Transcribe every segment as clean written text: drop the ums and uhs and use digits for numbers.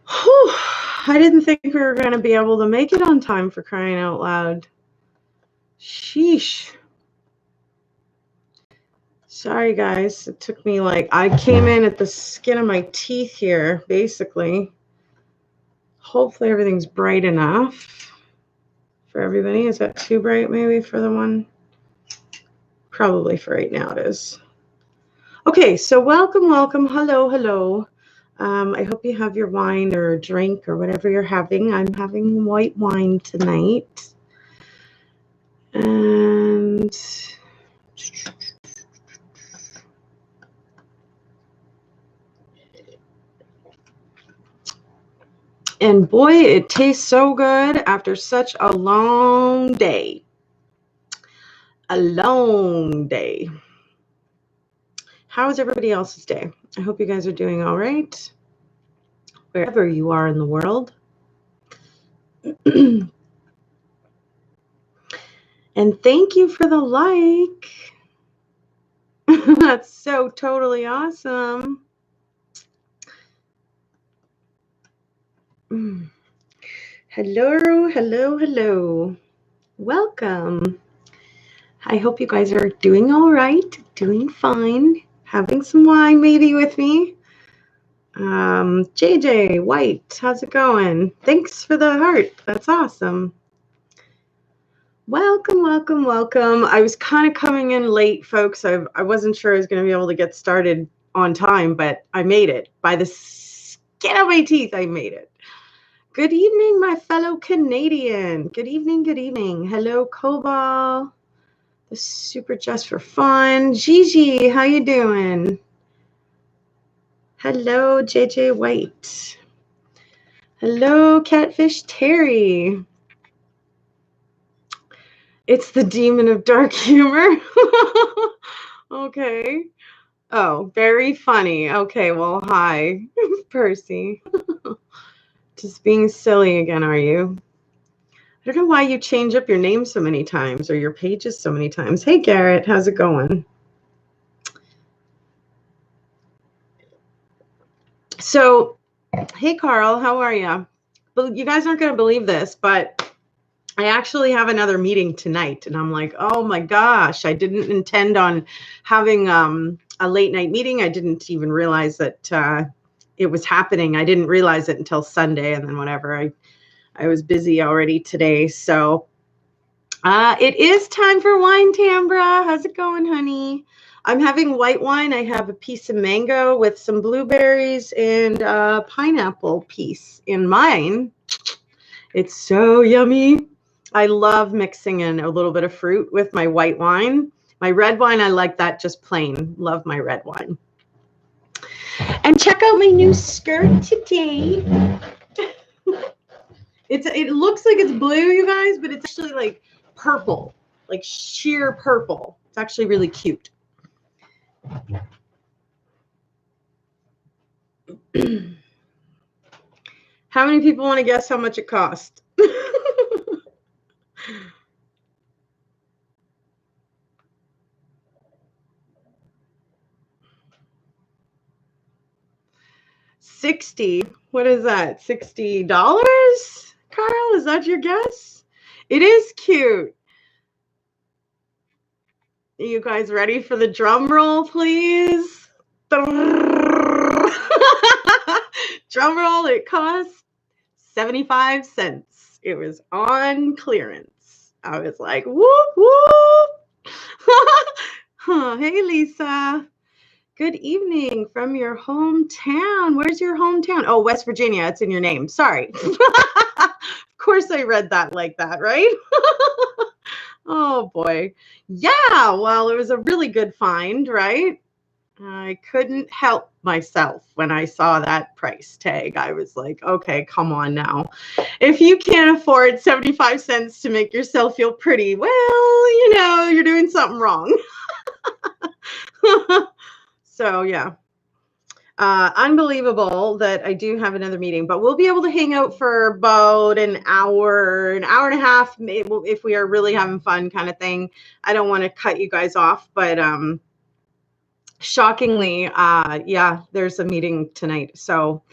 Whew, I didn't think we were going to be able to make it on time, for crying out loud. Sheesh. Sorry, guys. It took me I came in at the skin of my teeth here, basically. Hopefully everything's bright enough for everybody. Is that too bright maybe for the one? Probably for right now it is. Okay, so welcome. Hello. I hope you have your wine or drink or whatever you're having. I'm having white wine tonight. And boy, it tastes so good after such a long day. A long day. How is everybody else's day? I hope you guys are doing all right, wherever you are in the world. And thank you for the like. That's so totally awesome. Hello. Welcome. I hope you guys are doing all right, doing fine, having some wine maybe with me. JJ White, how's it going? Thanks for the heart. That's awesome. Welcome. I was kind of coming in late, folks. I wasn't sure I was going to be able to get started on time, but I made it. By the skin of my teeth, I made it. Good evening, my fellow Canadian. Good evening. Hello, Cobal. The super just for fun. Gigi, how you doing? Hello, JJ White. Hello, Catfish Terry. It's the demon of dark humor. Okay. Oh, very funny. Okay, well, hi, Percy. Just being silly again, are you? I don't know why you change up your name so many times or your pages so many times. Hey, Garrett, how's it going? So, hey, Carl, how are you? You guys aren't going to believe this, but I actually have another meeting tonight, and I'm like, oh my gosh, I didn't intend on having a late night meeting. I didn't even realize that it was happening. I didn't realize it until Sunday, and then whatever, I was busy already today. So it is time for wine, Tambra. How's it going, honey? I'm having white wine. I have a piece of mango with some blueberries and a pineapple piece in mine. It's so yummy. I love mixing in a little bit of fruit with my white wine. My red wine, I like that just plain. Love my red wine. And check out my new skirt today. It looks like it's blue, you guys, but it's actually like purple, like sheer purple. It's actually really cute. How many people want to guess how much it cost? $60. What is that? $60? Carl, is that your guess? It is cute. Are you guys ready for the drum roll, please? Drum roll, it cost 75 cents. It was on clearance. I was like, whoop, whoop. Hey, Lisa. Good evening from your hometown. Where's your hometown? Oh, West Virginia. It's in your name. Sorry. Of course I read that like that, right? Oh, boy. Yeah, well, it was a really good find, right? I couldn't help myself when I saw that price tag. I was like, okay, come on now. If you can't afford 75 cents to make yourself feel pretty, well, you're doing something wrong. So, yeah. Unbelievable that I do have another meeting, but we'll be able to hang out for about an hour and a half, if we are really having fun kind of thing. I don't want to cut you guys off, but shockingly, yeah, there's a meeting tonight. So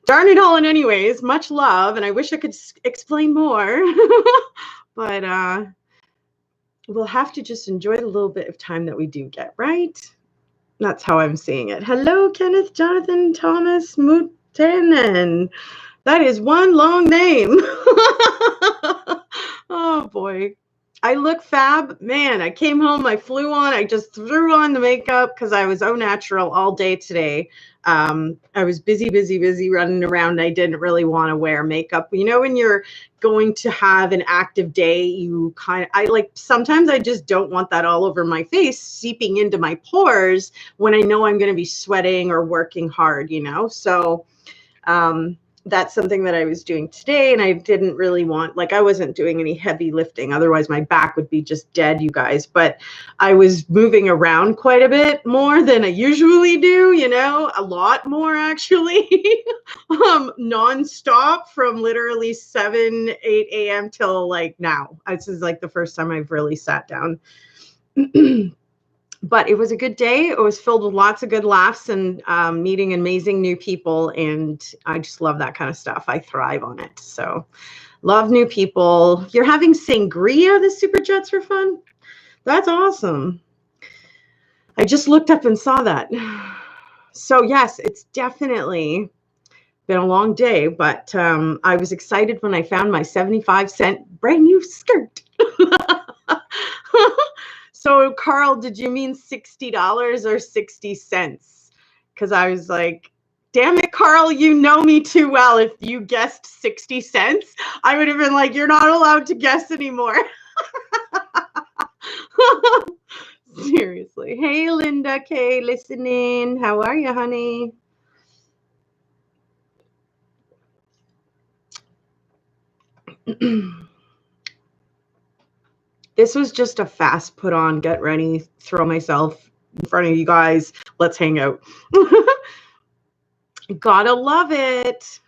darn it, Holland, anyways, much love. And I wish I could explain more. But we'll have to just enjoy the little bit of time that we do get, right? That's how I'm seeing it. Hello, Kenneth, Jonathan, Thomas, Mutanen. That is one long name. Oh, boy. I look fab. Man, I came home, I flew on, I just threw on the makeup because I was au natural all day today. I was busy running around. I didn't really want to wear makeup. You know, when you're going to have an active day, you sometimes I just don't want that all over my face, seeping into my pores when I know I'm going to be sweating or working hard, you know? So, that's something that I was doing today, and I didn't really want, I wasn't doing any heavy lifting. Otherwise, my back would be just dead, you guys. But I was moving around quite a bit more than I usually do, you know, a lot more actually, nonstop from literally 8 a.m. till now. This is the first time I've really sat down. But it was a good day. It was filled with lots of good laughs and meeting amazing new people. And I just love that kind of stuff. I thrive on it. So love new people. You're having sangria, the Super Jets, for fun? That's awesome. I just looked up and saw that. So yes, it's definitely been a long day, but I was excited when I found my 75-cent brand new skirt. So, Carl, did you mean $60 or 60 cents? Because I was like, damn it, Carl, you know me too well. If you guessed 60 cents, I would have been like, you're not allowed to guess anymore. Seriously. Hey, Linda K, listening. How are you, honey? This was just a fast put on, get ready, throw myself in front of you guys. Let's hang out. Gotta love it.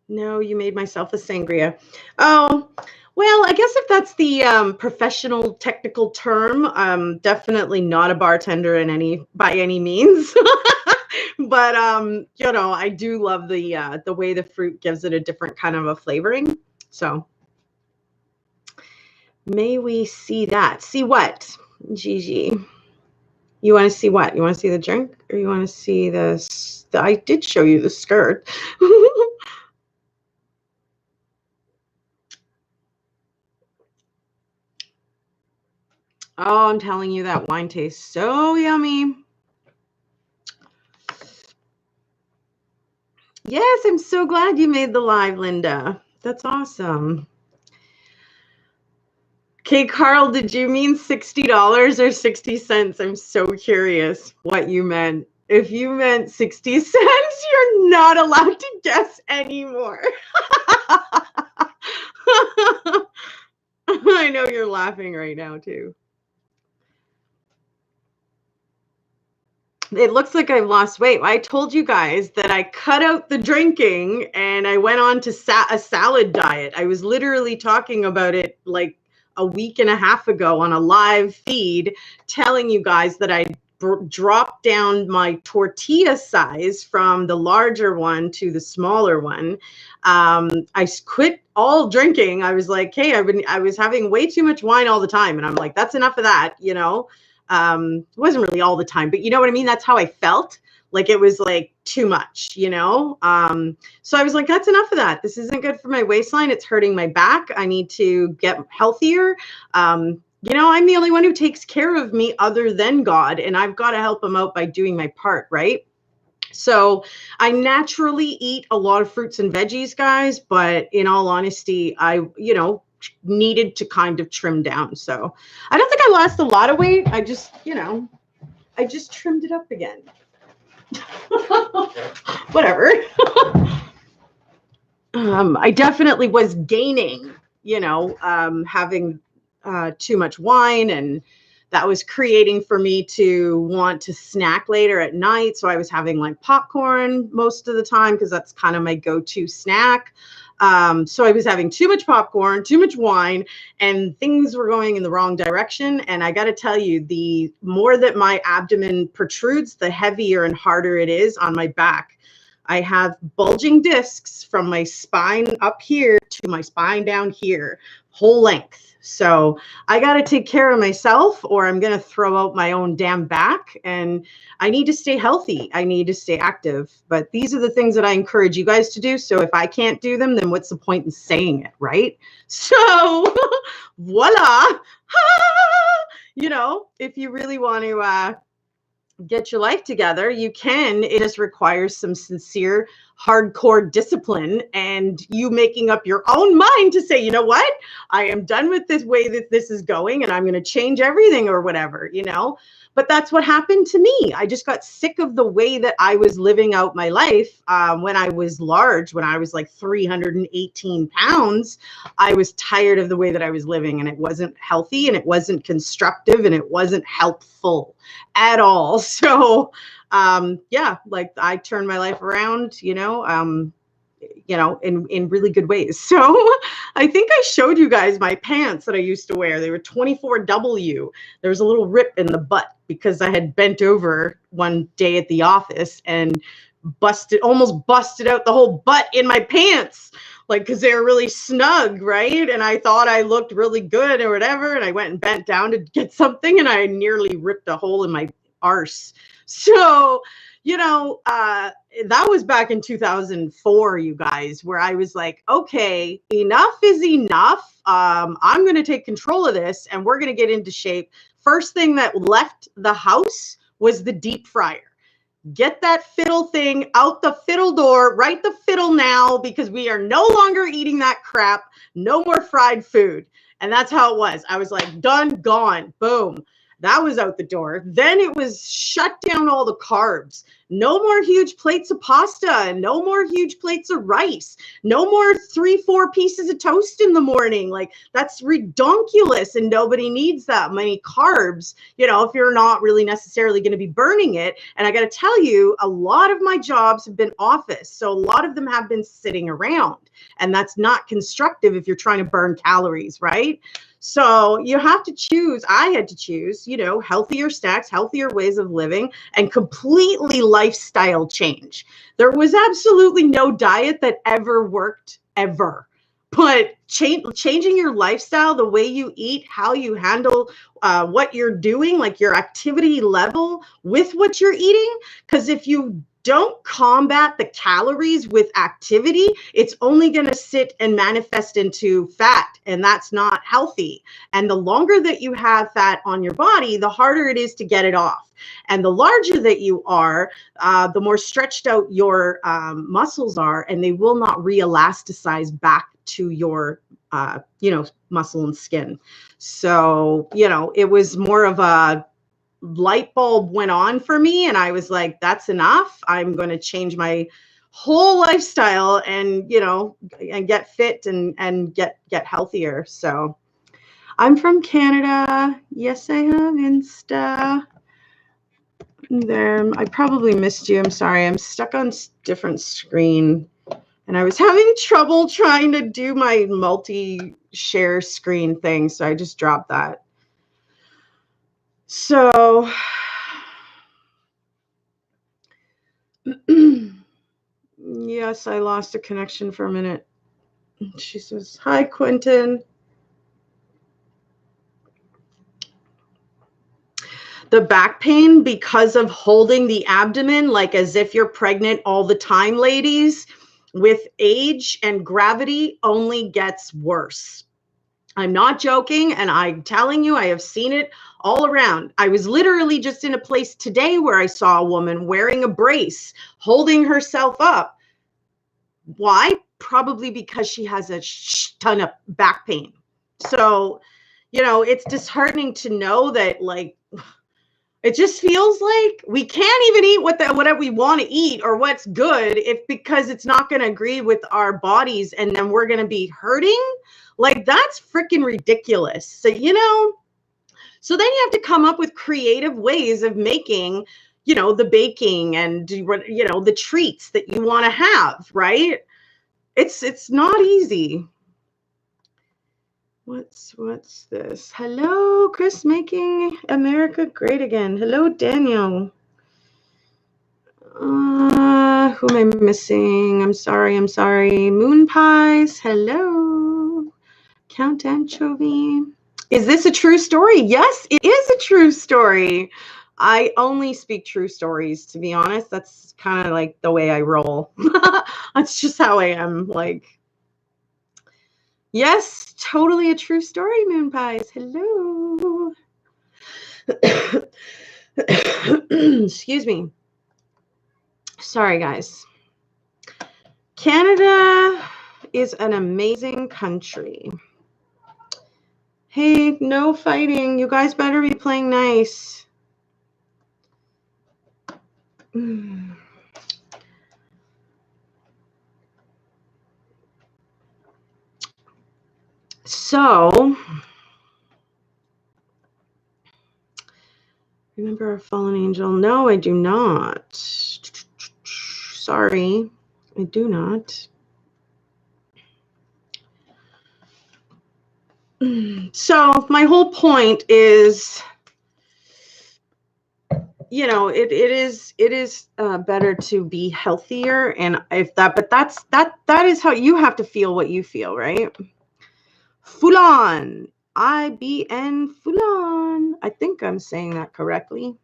No, you made myself a sangria. Oh, well, I guess if that's the professional technical term, definitely not a bartender by any means. But you know, I do love the way the fruit gives it a different kind of a flavoring. So may we see that? See what, Gigi? You want to see what? You want to see the drink, or you want to see this? I did show you the skirt. Oh, I'm telling you, that wine tastes so yummy. Yes, I'm so glad you made the live, Linda. That's awesome. Okay, Carl, did you mean $60 or 60 cents? I'm so curious what you meant. If you meant 60 cents, you're not allowed to guess anymore. I know you're laughing right now, too. It looks like I've lost weight. I told you guys that I cut out the drinking and I went on to a salad diet. I was literally talking about it like a week and a half ago on a live feed, telling you guys that I dropped down my tortilla size from the larger one to the smaller one. I quit all drinking. I was like, hey, I was having way too much wine all the time. And I'm like, that's enough of that, you know? It wasn't really all the time, but you know what I mean? That's how I felt. Like it was like too much, you know? So I was like, that's enough of that. This isn't good for my waistline. It's hurting my back. I need to get healthier. You know, I'm the only one who takes care of me other than God, and I've got to help him out by doing my part, right? So I naturally eat a lot of fruits and veggies, guys, but in all honesty, you know, needed to kind of trim down. So I don't think I lost a lot of weight. I just, you know, I just trimmed it up again. Whatever. I definitely was gaining, you know, having too much wine, and that was creating for me to want to snack later at night. So I was having like popcorn most of the time because that's kind of my go-to snack. So I was having too much popcorn, too much wine, and things were going in the wrong direction. And I got to tell you, the more that my abdomen protrudes, the heavier and harder it is on my back. I have bulging discs from my spine up here to my spine down here, whole length. So I got to take care of myself or I'm going to throw out my own damn back. And I need to stay healthy. I need to stay active. But these are the things that I encourage you guys to do. So if I can't do them, then what's the point in saying it, right? So voila. You know, if you really want to get your life together, you can. It just requires some sincere, hardcore discipline and you making up your own mind to say, you know what, I am done with this way that this is going and I'm going to change everything or whatever, you know. But that's what happened to me. I just got sick of the way that I was living out my life. When I was large, when I was like 318 pounds, I was tired of the way that I was living, and it wasn't healthy and it wasn't constructive and it wasn't helpful at all. So yeah, like I turned my life around, you know, in really good ways. So I think I showed you guys my pants that I used to wear. They were 24W. There was a little rip in the butt because I had bent over one day at the office and almost busted out the whole butt in my pants, like, because they were really snug, right? And I thought I looked really good or whatever. And I went and bent down to get something and I nearly ripped a hole in my arse. So, you know, that was back in 2004, you guys, where I was like, okay, enough is enough. I'm going to take control of this and we're going to get into shape. First thing that left the house was the deep fryer. Get that fiddle thing out the fiddle door, right the fiddle now, because we are no longer eating that crap. No more fried food. And that's how it was. I was like, done, gone, boom. That was out the door. Then it was shut down all the carbs. No more huge plates of pasta. No more huge plates of rice. No more 3-4 pieces of toast in the morning. Like, that's redonkulous and nobody needs that many carbs, you know, if you're not really necessarily going to be burning it. And I got to tell you, a lot of my jobs have been office. So a lot of them have been sitting around. And that's not constructive if you're trying to burn calories, right? So you have to choose. I had to choose, you know, healthier snacks, healthier ways of living, and completely lifestyle change. There was absolutely no diet that ever worked, ever. But changing your lifestyle, the way you eat, how you handle what you're doing, like your activity level with what you're eating. Because if you don't combat the calories with activity, it's only going to sit and manifest into fat, and that's not healthy. And the longer that you have fat on your body, the harder it is to get it off. And the larger that you are, the more stretched out your muscles are, and they will not re-elasticize back to your, you know, muscle and skin. So, you know, it was more of a light bulb went on for me and I was like, that's enough. I'm going to change my whole lifestyle and, you know, and get fit and get healthier. So I'm from Canada. Yes, I have Insta. There, I probably missed you. I'm sorry. I'm stuck on different screen and I was having trouble trying to do my multi-share screen thing. So I just dropped that. So, yes, I lost a connection for a minute. She says, hi, Quentin. The back pain because of holding the abdomen, like as if you're pregnant all the time, ladies, with age and gravity only gets worse. I'm not joking, and I'm telling you, I have seen it all around. I was literally just in a place today where I saw a woman wearing a brace, holding herself up. Why? Probably because she has a ton of back pain. So, you know, it's disheartening to know that, like, it just feels like we can't even eat whatever we want to eat or what's good because it's not going to agree with our bodies, and then we're going to be hurting. Like, that's freaking ridiculous. So, you know, so then you have to come up with creative ways of making, the baking and, the treats that you want to have, right? It's not easy. What's this? Hello, Chris, making America great again. Hello, Daniel. Who am I missing? I'm sorry. Moon pies. Hello. Count Anchovy. Is this a true story? Yes, it is a true story. I only speak true stories, to be honest. That's kind of like the way I roll. That's just how I am. Like, yes, totally a true story, Moon Pies. Hello. Excuse me. Sorry, guys. Canada is an amazing country. Hey, no fighting. You guys better be playing nice. So, remember a fallen angel? No, I do not. Sorry, I do not. So my whole point is, you know, it is better to be healthier, and that is how you have to feel what you feel, right? Fulan, IBN Fulan. I think I'm saying that correctly.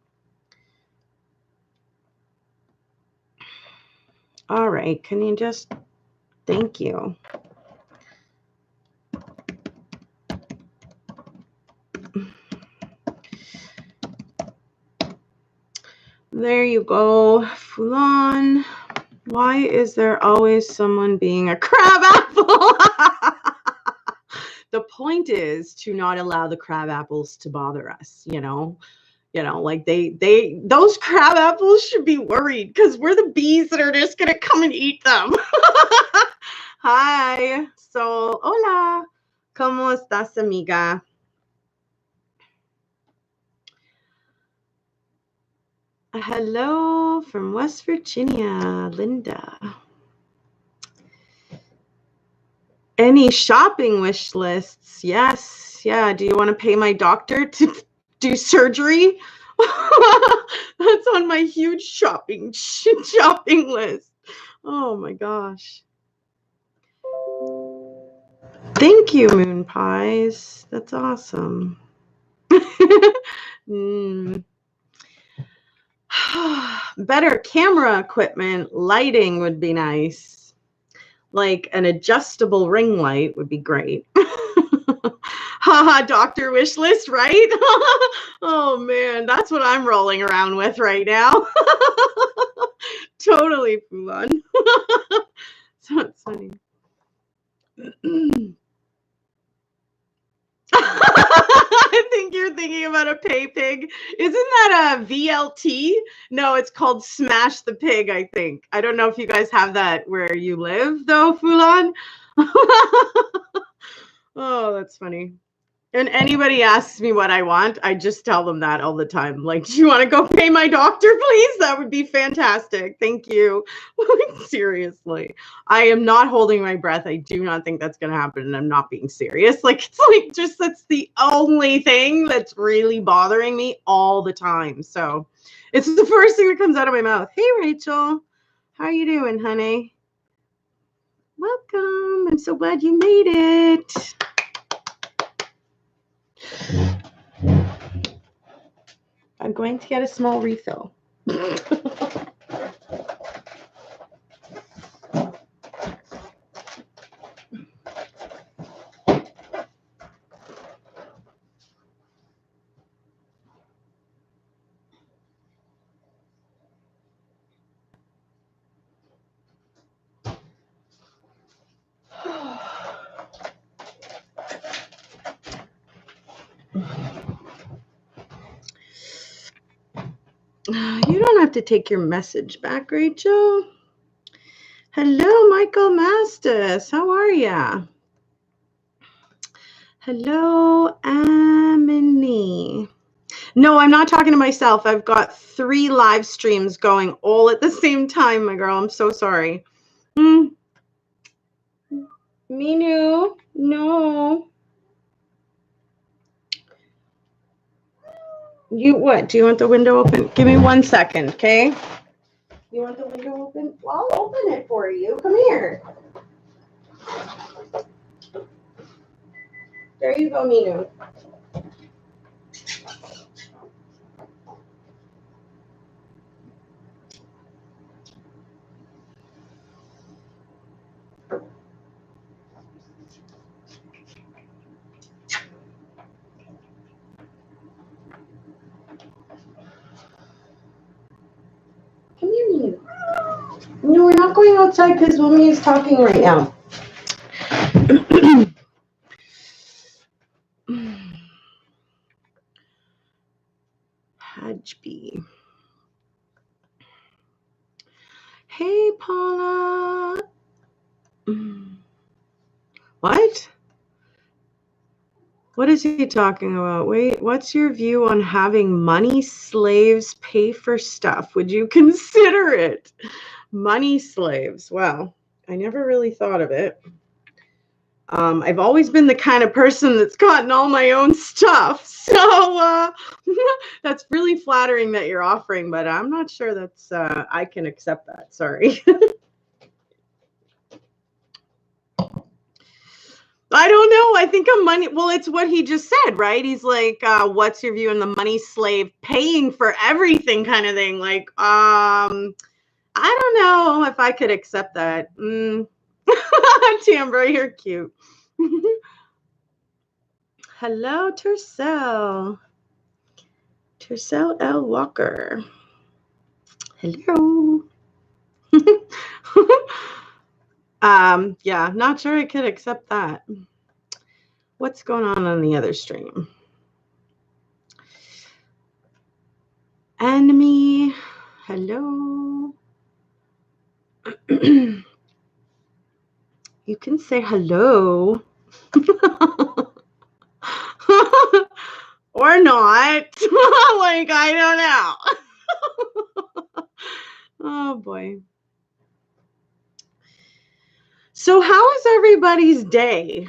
All right, can you just, thank you. There you go, Fulan. Why is there always someone being a crab apple? The point is to not allow the crab apples to bother us, you know? Like those crab apples should be worried because we're the bees that are just gonna come and eat them. Hi. So, hola. ¿Cómo estás, amiga? Hello from West Virginia, Linda. Any shopping wish lists? Yes. Yeah. Do you want to pay my doctor to do surgery? That's on my huge shopping list. Oh my gosh. Thank you, Moon Pies. That's awesome. Better camera equipment, lighting would be nice. Like an adjustable ring light would be great. Haha, doctor wish list, right? Oh man, that's what I'm rolling around with right now. Totally, Fulan. So it's funny. I think you're thinking about a pay pig. Isn't that a VLT? No, it's called Smash the Pig, I think. I don't know if you guys have that where you live, though, Fulan. Oh, that's funny. And anybody asks me what I want, I just tell them that all the time. Like, do you want to go pay my doctor, please? That would be fantastic. Thank you. Seriously. I am not holding my breath. I do not think that's going to happen, and I'm not being serious. Like, it's like just that's the only thing that's really bothering me all the time. So it's the first thing that comes out of my mouth. Hey, Rachel. How are you doing, honey? Welcome. I'm so glad you made it. I'm going to get a small refill. You don't have to take your message back, Rachel. Hello, Michael Mastis. How are ya? Hello, Amini. No, I'm not talking to myself. I've got 3 live streams going all at the same time, my girl. I'm so sorry. Minu, no. You what? Do you want the window open? Give me 1 second, okay? You want the window open? Well, I'll open it for you. Come here. There you go, Minu. Come here, Minu. No, we're not going outside because Mommy is talking right now. Hajbi. Hey, Paula. What? What is he talking about? Wait, what's your view on having money slaves pay for stuff? Would you consider it? Money slaves. Well, I never really thought of it. I've always been the kind of person that's gotten all my own stuff. So that's really flattering that you're offering, but I'm not sure that's, I can accept that. Sorry. I don't know. I think it's what he just said, right? He's like, what's your view on the money slave paying for everything kind of thing? Like, I don't know if I could accept that. Tambra, you're cute. Hello, Tercel. Tercel L. Walker. Hello. Yeah, not sure I could accept that. What's going on the other stream? Enemy. Hello. You can say hello. Or not. Like, I don't know. Oh, boy. So how is everybody's day?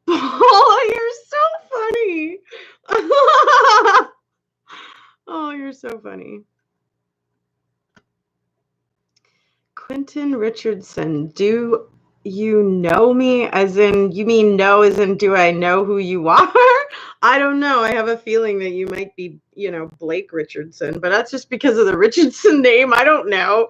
Oh, you're so funny. Oh, you're so funny. Quentin Richardson, do you know me? As in, you mean know as in, do I know who you are? I don't know. I have a feeling that you might be, Blake Richardson, but that's just because of the Richardson name. I don't know.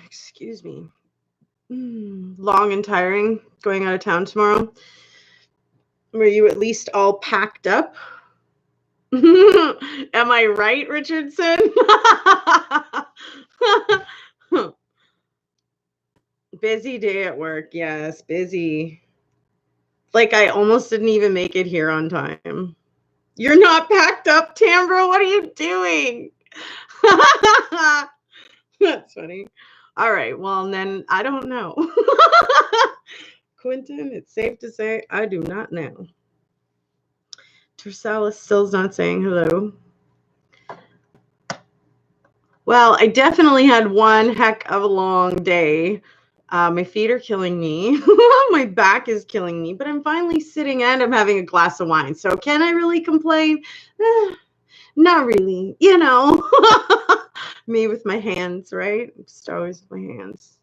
Excuse me. Long and tiring, going out of town tomorrow. Were you at least all packed up? Am I right, Richardson? Busy day at work. Yes, busy. Like, I almost didn't even make it here on time. You're not packed up, Tambra? What are you doing? That's funny. All right. Well, then I don't know. Quentin, it's safe to say I do not know. Tercel still's not saying hello. Well, I definitely had one heck of a long day. My feet are killing me. My back is killing me, but I'm finally sitting and I'm having a glass of wine. So can I really complain? Not really, Me with my hands, right? Just always with my hands.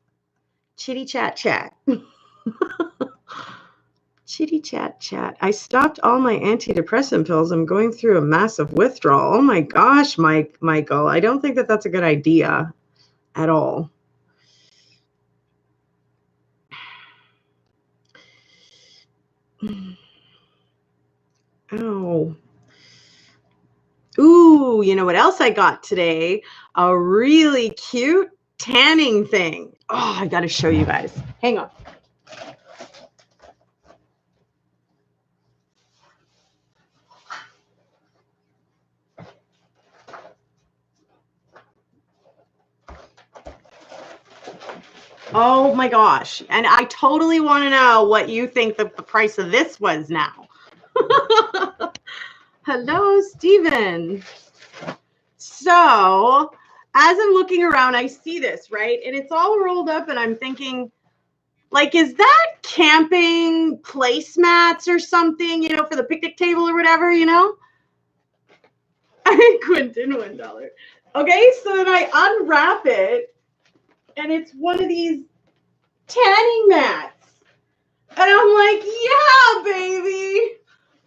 Chitty chat chat. Chitty chat chat. I stopped all my antidepressant pills. I'm going through a massive withdrawal. Oh my gosh, Michael. I don't think that that's a good idea at all. Oh. Ooh, you know what else I got today? A really cute tanning thing. Oh, I got to show you guys. Hang on. Oh my gosh. And I totally want to know what you think the price of this was now. Hello, Steven. So as I'm looking around, I see this, right? And it's all rolled up and I'm thinking, like, is that camping placemats or something, you know, for the picnic table or whatever, you know? Quentin, $1. Okay, so then I unwrap it and it's one of these tanning mats. And I'm like, yeah, baby.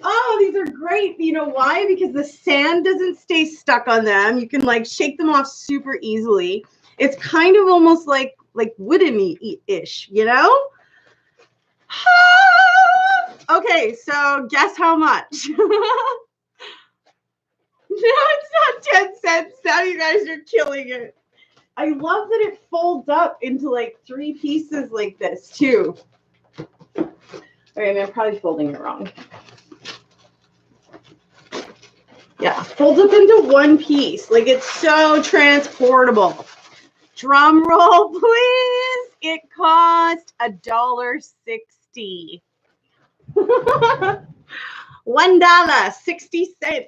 Oh, these are great. You know why? Because the sand doesn't stay stuck on them. You can like shake them off super easily. It's kind of almost like wooden-ish, you know? Okay, so guess how much? No, it's not 10 cents. Now you guys are killing it. I love that it folds up into like 3 pieces like this too. All right, I'm probably folding it wrong. Yeah, folds up into 1 piece. Like it's so transportable. Drum roll, please. It cost $1.60. $1.60.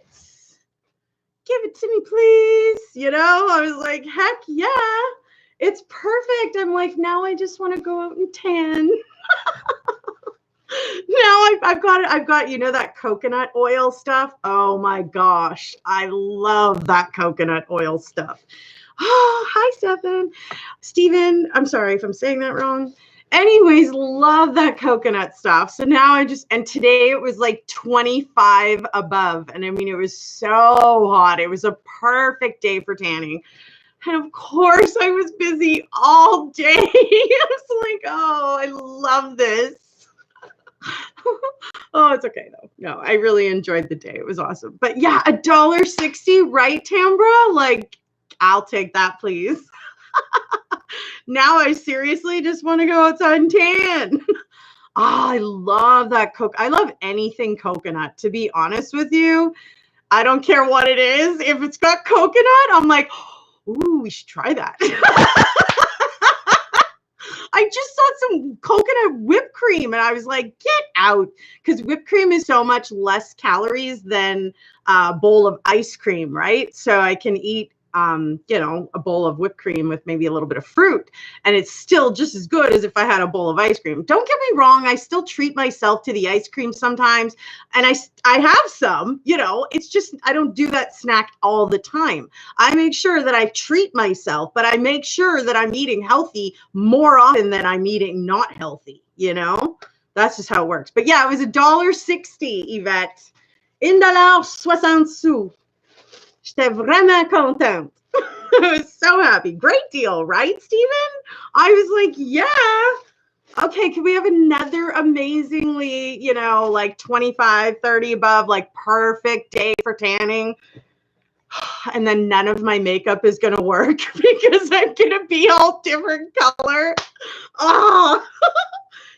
Give it to me, please. You know, I was like, heck yeah, it's perfect. I'm like, now I just want to go out and tan. Now I've got, you know, that coconut oil stuff. Oh my gosh, I love that coconut oil stuff. Oh, hi, Stephen. I'm sorry if I'm saying that wrong. Anyways, love that coconut stuff. So now and today it was like 25 above. And I mean, it was so hot. It was a perfect day for tanning. And of course I was busy all day. I was like, oh, I love this. Oh, it's okay though. No, I really enjoyed the day. It was awesome. But yeah, $1.60, right, Tambra? Like, I'll take that, please. Now I seriously just want to go outside and tan. Oh, I love that I love anything coconut, to be honest with you. I don't care what it is. If it's got coconut, I'm like, ooh, we should try that. I just saw some coconut whipped cream and I was like, get out. Because whipped cream is so much less calories than a bowl of ice cream, right? So I can eat, you know, a bowl of whipped cream with maybe a little bit of fruit. And it's still just as good as if I had a bowl of ice cream. Don't get me wrong. I still treat myself to the ice cream sometimes. And I have some, you know, it's just, I don't do that snack all the time. I make sure that I treat myself, but I make sure that I'm eating healthy more often than I'm eating not healthy, you know? That's just how it works. But yeah, it was $1.60, Yvette. $1.60. J'étais vraiment contente. I was so happy. Great deal, right, Stephen? I was like, yeah. Okay, can we have another amazingly, you know, like 25, 30 above, like perfect day for tanning? And then none of my makeup is going to work because I'm going to be all different color. Oh,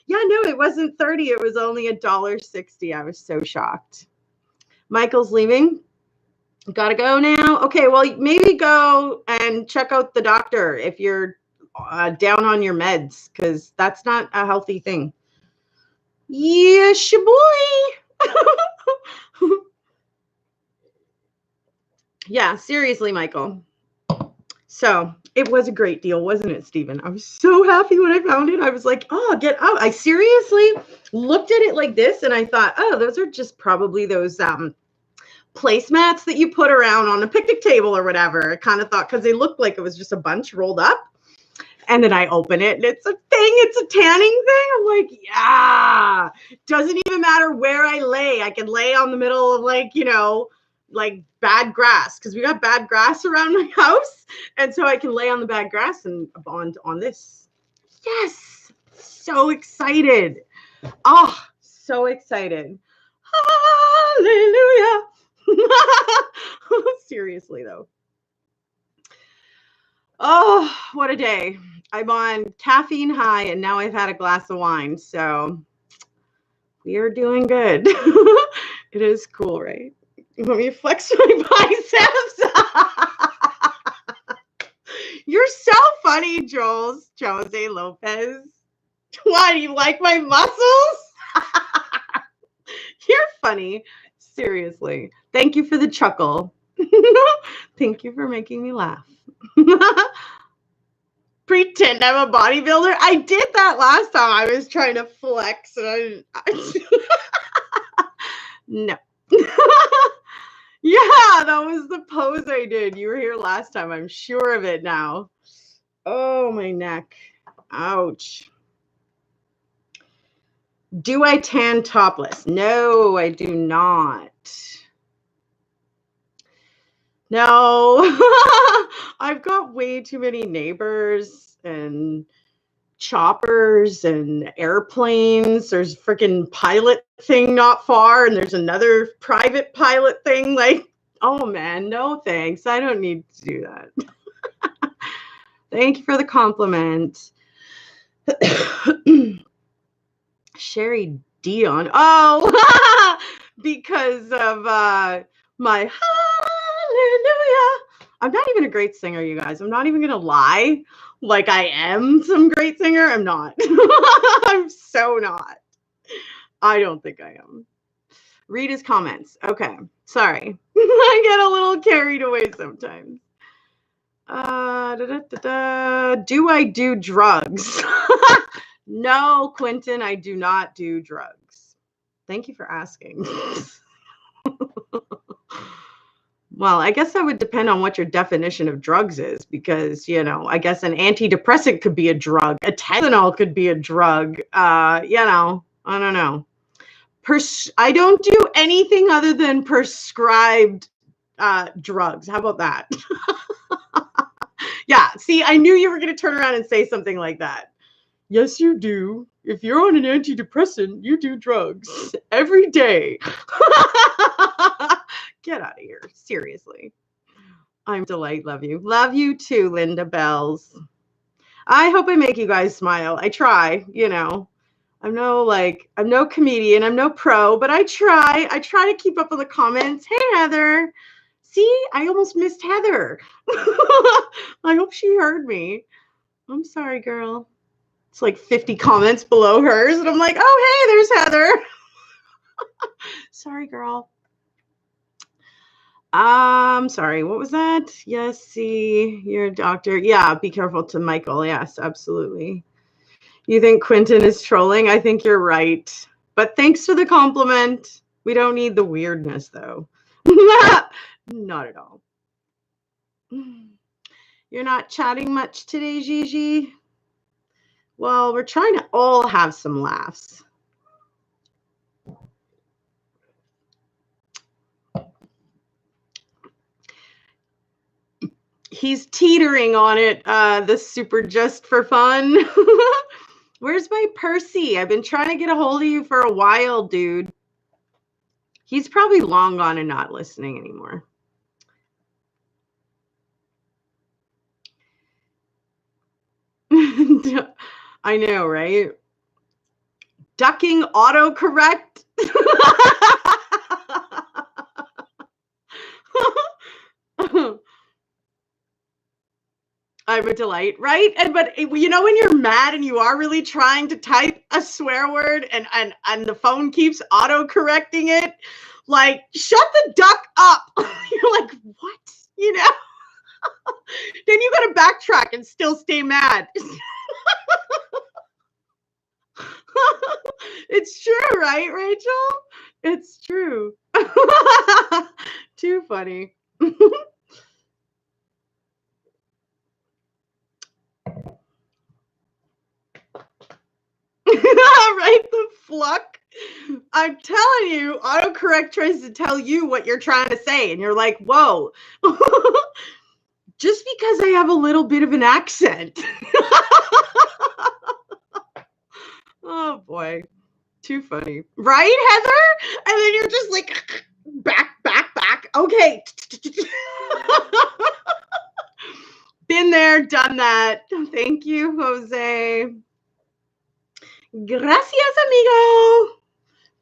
yeah, no, it wasn't 30. It was only $1.60. I was so shocked. Michael's leaving. Gotta go now. Okay, well, maybe go and check out the doctor if you're down on your meds, because that's not a healthy thing. Yes, boy. Yeah, seriously, Michael. So it was a great deal, wasn't it, Stephen? I was so happy when I found it. I was like, oh, get out. I seriously looked at it like this and I thought, oh, those are just probably those placemats that you put around on a picnic table or whatever. I kind of thought, because they looked like it was just a bunch rolled up. And then I open it and it's a thing. It's a tanning thing. I'm like, yeah. Doesn't even matter where I lay. I can lay on the middle of, like, you know, like bad grass, because we got bad grass around my house. And so I can lay on the bad grass and bond on this. Yes. So excited. Oh, so excited. Hallelujah. Seriously though. Oh, what a day. I'm on caffeine high and now I've had a glass of wine. So we are doing good. It is cool, right? You want me to flex my biceps? You're so funny, Jose Lopez. Why, do you like my muscles? You're funny. Seriously. Thank you for the chuckle. Thank you for making me laugh. Pretend I'm a bodybuilder. I did that last time. I was trying to flex and no. Yeah, that was the pose I did. You were here last time. I'm sure of it now. Oh, my neck. Ouch. Do I tan topless? No, I do not. No. I've got way too many neighbors and choppers and airplanes. There's a freaking pilot thing not far, and there's another private pilot thing. Like, oh man, no thanks. I don't need to do that. Thank you for the compliment. Sherry Dion. Oh, because of my hallelujah. I'm not even a great singer, you guys. I'm not even going to lie. Like I am some great singer. I'm not. I'm so not. I don't think I am. Read his comments. Okay. Sorry. I get a little carried away sometimes. Do I do drugs? No, Quentin, I do not do drugs. Thank you for asking. Well, I guess that would depend on what your definition of drugs is, because, you know, I guess an antidepressant could be a drug. A Tylenol could be a drug. You know, I don't know. I don't do anything other than prescribed drugs. How about that? Yeah, see, I knew you were going to turn around and say something like that. Yes, you do. If you're on an antidepressant, you do drugs every day. Get out of here. Seriously. I'm Delight. Love you. Love you too, Linda Bells. I hope I make you guys smile. I try, you know. I'm no comedian. I'm no pro, but I try. I try to keep up with the comments. Hey, Heather. See, I almost missed Heather. I hope she heard me. I'm sorry, girl. It's like 50 comments below hers. And I'm like, oh, hey, there's Heather. Sorry, girl. Sorry. What was that? Yes, see, you're a doctor. Yeah, be careful to Michael. Yes, absolutely. You think Quentin is trolling? I think you're right. But thanks for the compliment. We don't need the weirdness, though. Not at all. You're not chatting much today, Gigi? Well, we're trying to all have some laughs. He's teetering on it, the super just for fun. Where's my Percy? I've been trying to get a hold of you for a while, dude. He's probably long gone and not listening anymore. I know, right? Ducking autocorrect. I'm a delight, right? But you know when you're mad and you are really trying to type a swear word and the phone keeps auto-correcting it, like, shut the duck up. You're like, what? You know? Then you got to backtrack and still stay mad. It's true, right, Rachel? It's true. Too funny. Right? The fluck. I'm telling you, autocorrect tries to tell you what you're trying to say, and you're like, whoa. Just because I have a little bit of an accent. Oh boy. Too funny. Right, Heather? And then you're just like, back. Okay. Been there, done that. Thank you, Jose. Gracias, amigo.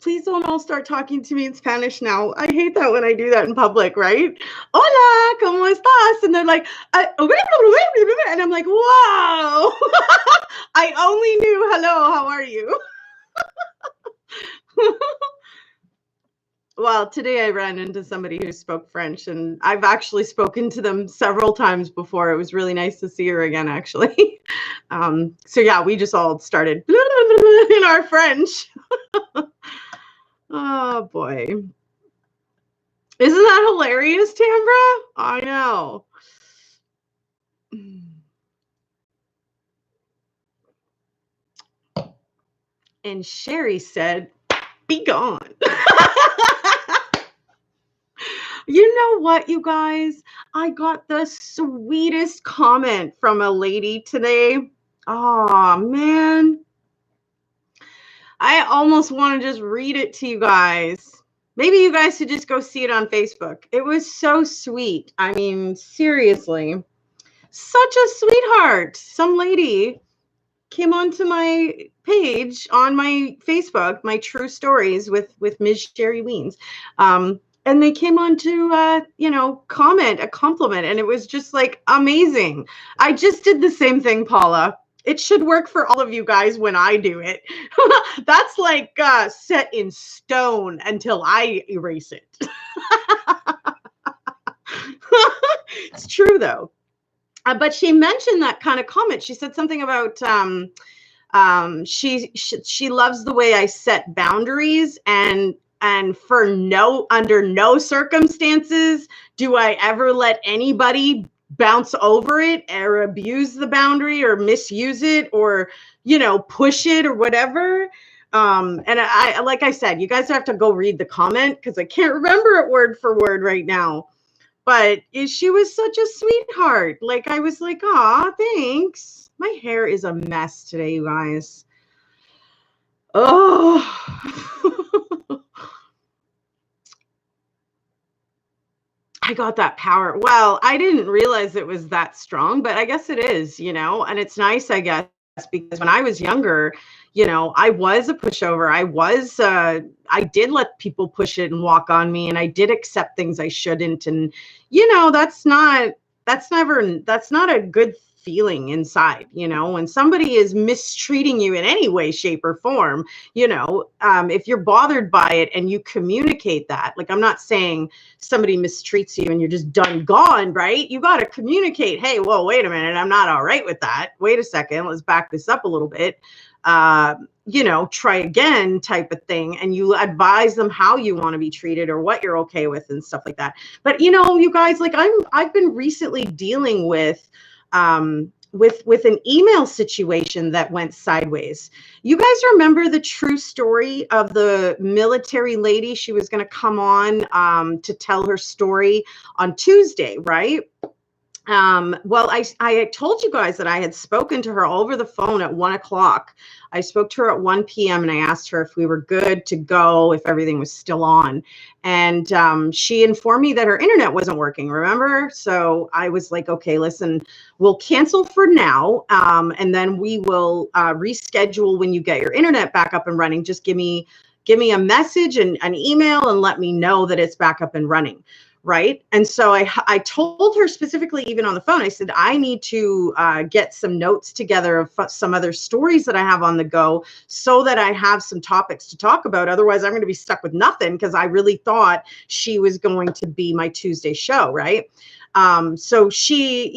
Please don't all start talking to me in Spanish now. I hate that when I do that in public, right? Hola, ¿cómo estás? And they're like, and I'm like, whoa. I only knew hello, how are you? Well, today I ran into somebody who spoke French, and I've actually spoken to them several times before. It was really nice to see her again, actually. So yeah, we just all started in our French. Oh boy. Isn't that hilarious, Tambra? I know. And Sherry said, be gone. You know what, you guys? I got the sweetest comment from a lady today. Oh, man. I almost want to just read it to you guys. Maybe you guys should just go see it on Facebook. It was so sweet. I mean, seriously. Such a sweetheart. Some lady came onto my page on my Facebook, my true stories with Ms. Sherry Weens. And they came on to, comment a compliment. And it was just like amazing. I just did the same thing, Paula. It should work for all of you guys when I do it. That's like set in stone until I erase it. It's true, though. But she mentioned that kind of comment. She said something about she loves the way I set boundaries, and for under no circumstances do I ever let anybody bounce over it or abuse the boundary or misuse it or, push it or whatever. And I, like I said, you guys have to go read the comment because I can't remember it word for word right now. But she was such a sweetheart. Like, I was like, aw, thanks. My hair is a mess today, you guys. Oh. I got that power. Well, I didn't realize it was that strong, but I guess it is, and it's nice, I guess, because when I was younger, I was a pushover. I did let people push it and walk on me, and I did accept things I shouldn't. And, that's not a good feeling inside, when somebody is mistreating you in any way, shape, or form, if you're bothered by it and you communicate that, like, I'm not saying somebody mistreats you and you're just done gone, right? You got to communicate, hey, whoa, wait a minute, I'm not all right with that. Wait a second, let's back this up a little bit. Try again type of thing. And you advise them how you want to be treated or what you're okay with and stuff like that. But, you guys, like I've been recently dealing with an email situation that went sideways. You guys remember the true story of the military lady? She was going to come on to tell her story on Tuesday, right? Well, I told you guys that I had spoken to her over the phone at 1:00. I spoke to her at 1 p.m. and I asked her if we were good to go, if everything was still on. And she informed me that her internet wasn't working, remember? So I was like, okay, listen, we'll cancel for now. And then we will reschedule when you get your internet back up and running. Just give me a message and an email and let me know that it's back up and running. Right. And so I told her specifically, even on the phone, I said, I need to get some notes together of some other stories that I have on the go so that I have some topics to talk about. Otherwise, I'm going to be stuck with nothing because I really thought she was going to be my Tuesday show. Right. So she,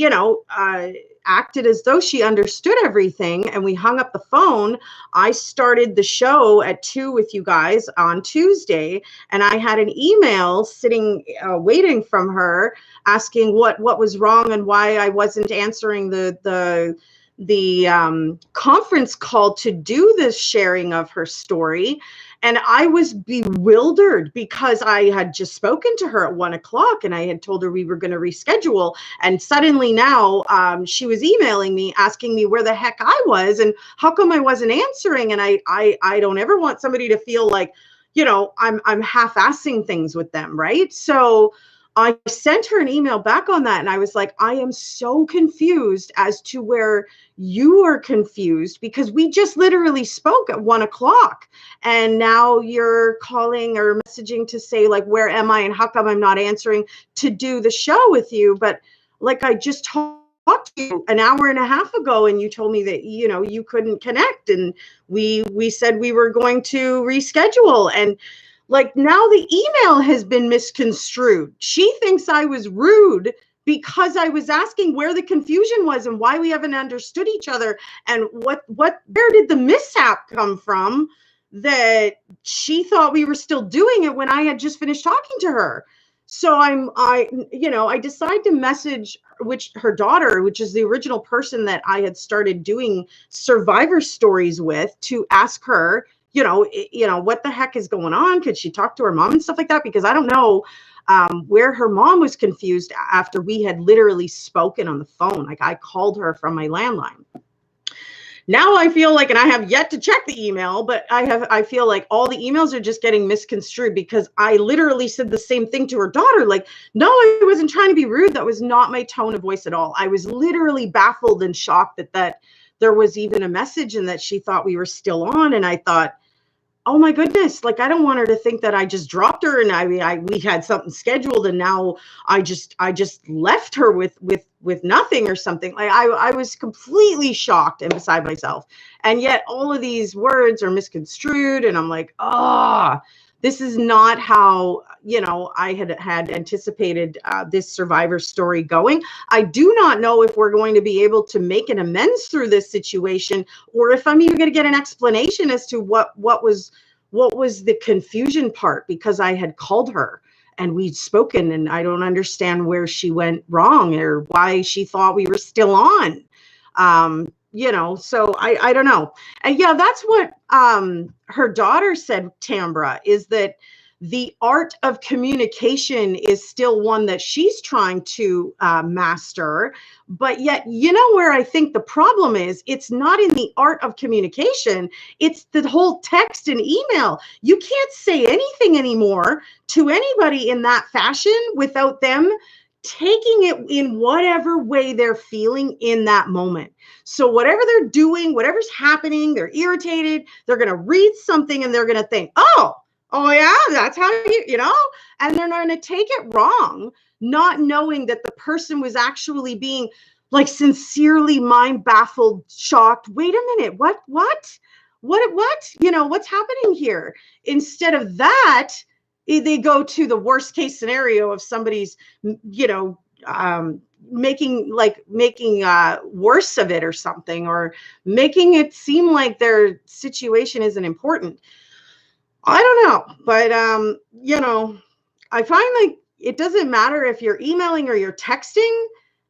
acted as though she understood everything, and we hung up the phone. I started the show at 2 with you guys on Tuesday, and I had an email sitting waiting from her asking what was wrong and why I wasn't answering the conference call to do this sharing of her story. And I was bewildered because I had just spoken to her at 1:00 and I had told her we were going to reschedule. And suddenly now she was emailing me asking me where the heck I was and how come I wasn't answering. And I don't ever want somebody to feel like, I'm half-assing things with them. Right. So I sent her an email back on that, and I was like, I am so confused as to where you are confused, because we just literally spoke at 1 o'clock, and now you're calling or messaging to say, like, where am I and how come I'm not answering to do the show with you? But like, I just talked to you an hour and a half ago, and you told me that, you know, you couldn't connect, and we said we were going to reschedule, and like, now the email has been misconstrued. She thinks I was rude because I was asking where the confusion was and why we haven't understood each other, and where did the mishap come from that she thought we were still doing it when I had just finished talking to her. So I decide to message her daughter, which is the original person that I had started doing survivor stories with, to ask her, what the heck is going on? Could she talk to her mom and stuff like that? Because I don't know where her mom was confused after we had literally spoken on the phone. Like, I called her from my landline. Now I feel like, and I have yet to check the email, but I feel like all the emails are just getting misconstrued, because I literally said the same thing to her daughter. Like, no, I wasn't trying to be rude. That was not my tone of voice at all. I was literally baffled and shocked that there was even a message and that she thought we were still on. And I thought, oh my goodness, like, I don't want her to think that I just dropped her and we had something scheduled and now I just left her with nothing or something. Like, I was completely shocked and beside myself. And yet all of these words are misconstrued, and I'm like, this is not how, I had anticipated this survivor story going. I do not know if we're going to be able to make an amends through this situation, or if I'm even going to get an explanation as to what was the confusion part, because I had called her and we'd spoken, and I don't understand where she went wrong or why she thought we were still on. So I don't know. And yeah, that's what her daughter said, Tambra, is that the art of communication is still one that she's trying to master. But yet, where I think the problem is, it's not in the art of communication. It's the whole text and email. You can't say anything anymore to anybody in that fashion without them taking it in whatever way they're feeling in that moment. So whatever they're doing, whatever's happening, they're irritated, they're going to read something and they're going to think, oh yeah, that's how and they're not going to take it wrong, not knowing that the person was actually being, like, sincerely mind baffled, shocked. Wait a minute, what, what's happening here? Instead of that, they go to the worst case scenario of somebody's, making worse of it or something, or making it seem like their situation isn't important. I don't know, but I find, like, it doesn't matter if you're emailing or you're texting.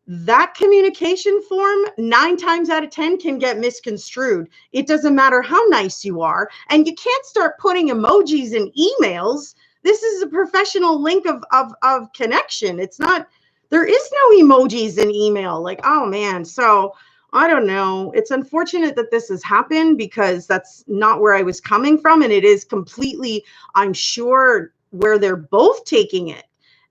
That communication form 9 times out of 10 can get misconstrued. It doesn't matter how nice you are, and you can't start putting emojis in emails. This is a professional link of connection. It's not. There is no emojis in email. Like, oh man, so. I don't know. It's unfortunate that this has happened, because that's not where I was coming from. And it is completely, I'm sure, where they're both taking it.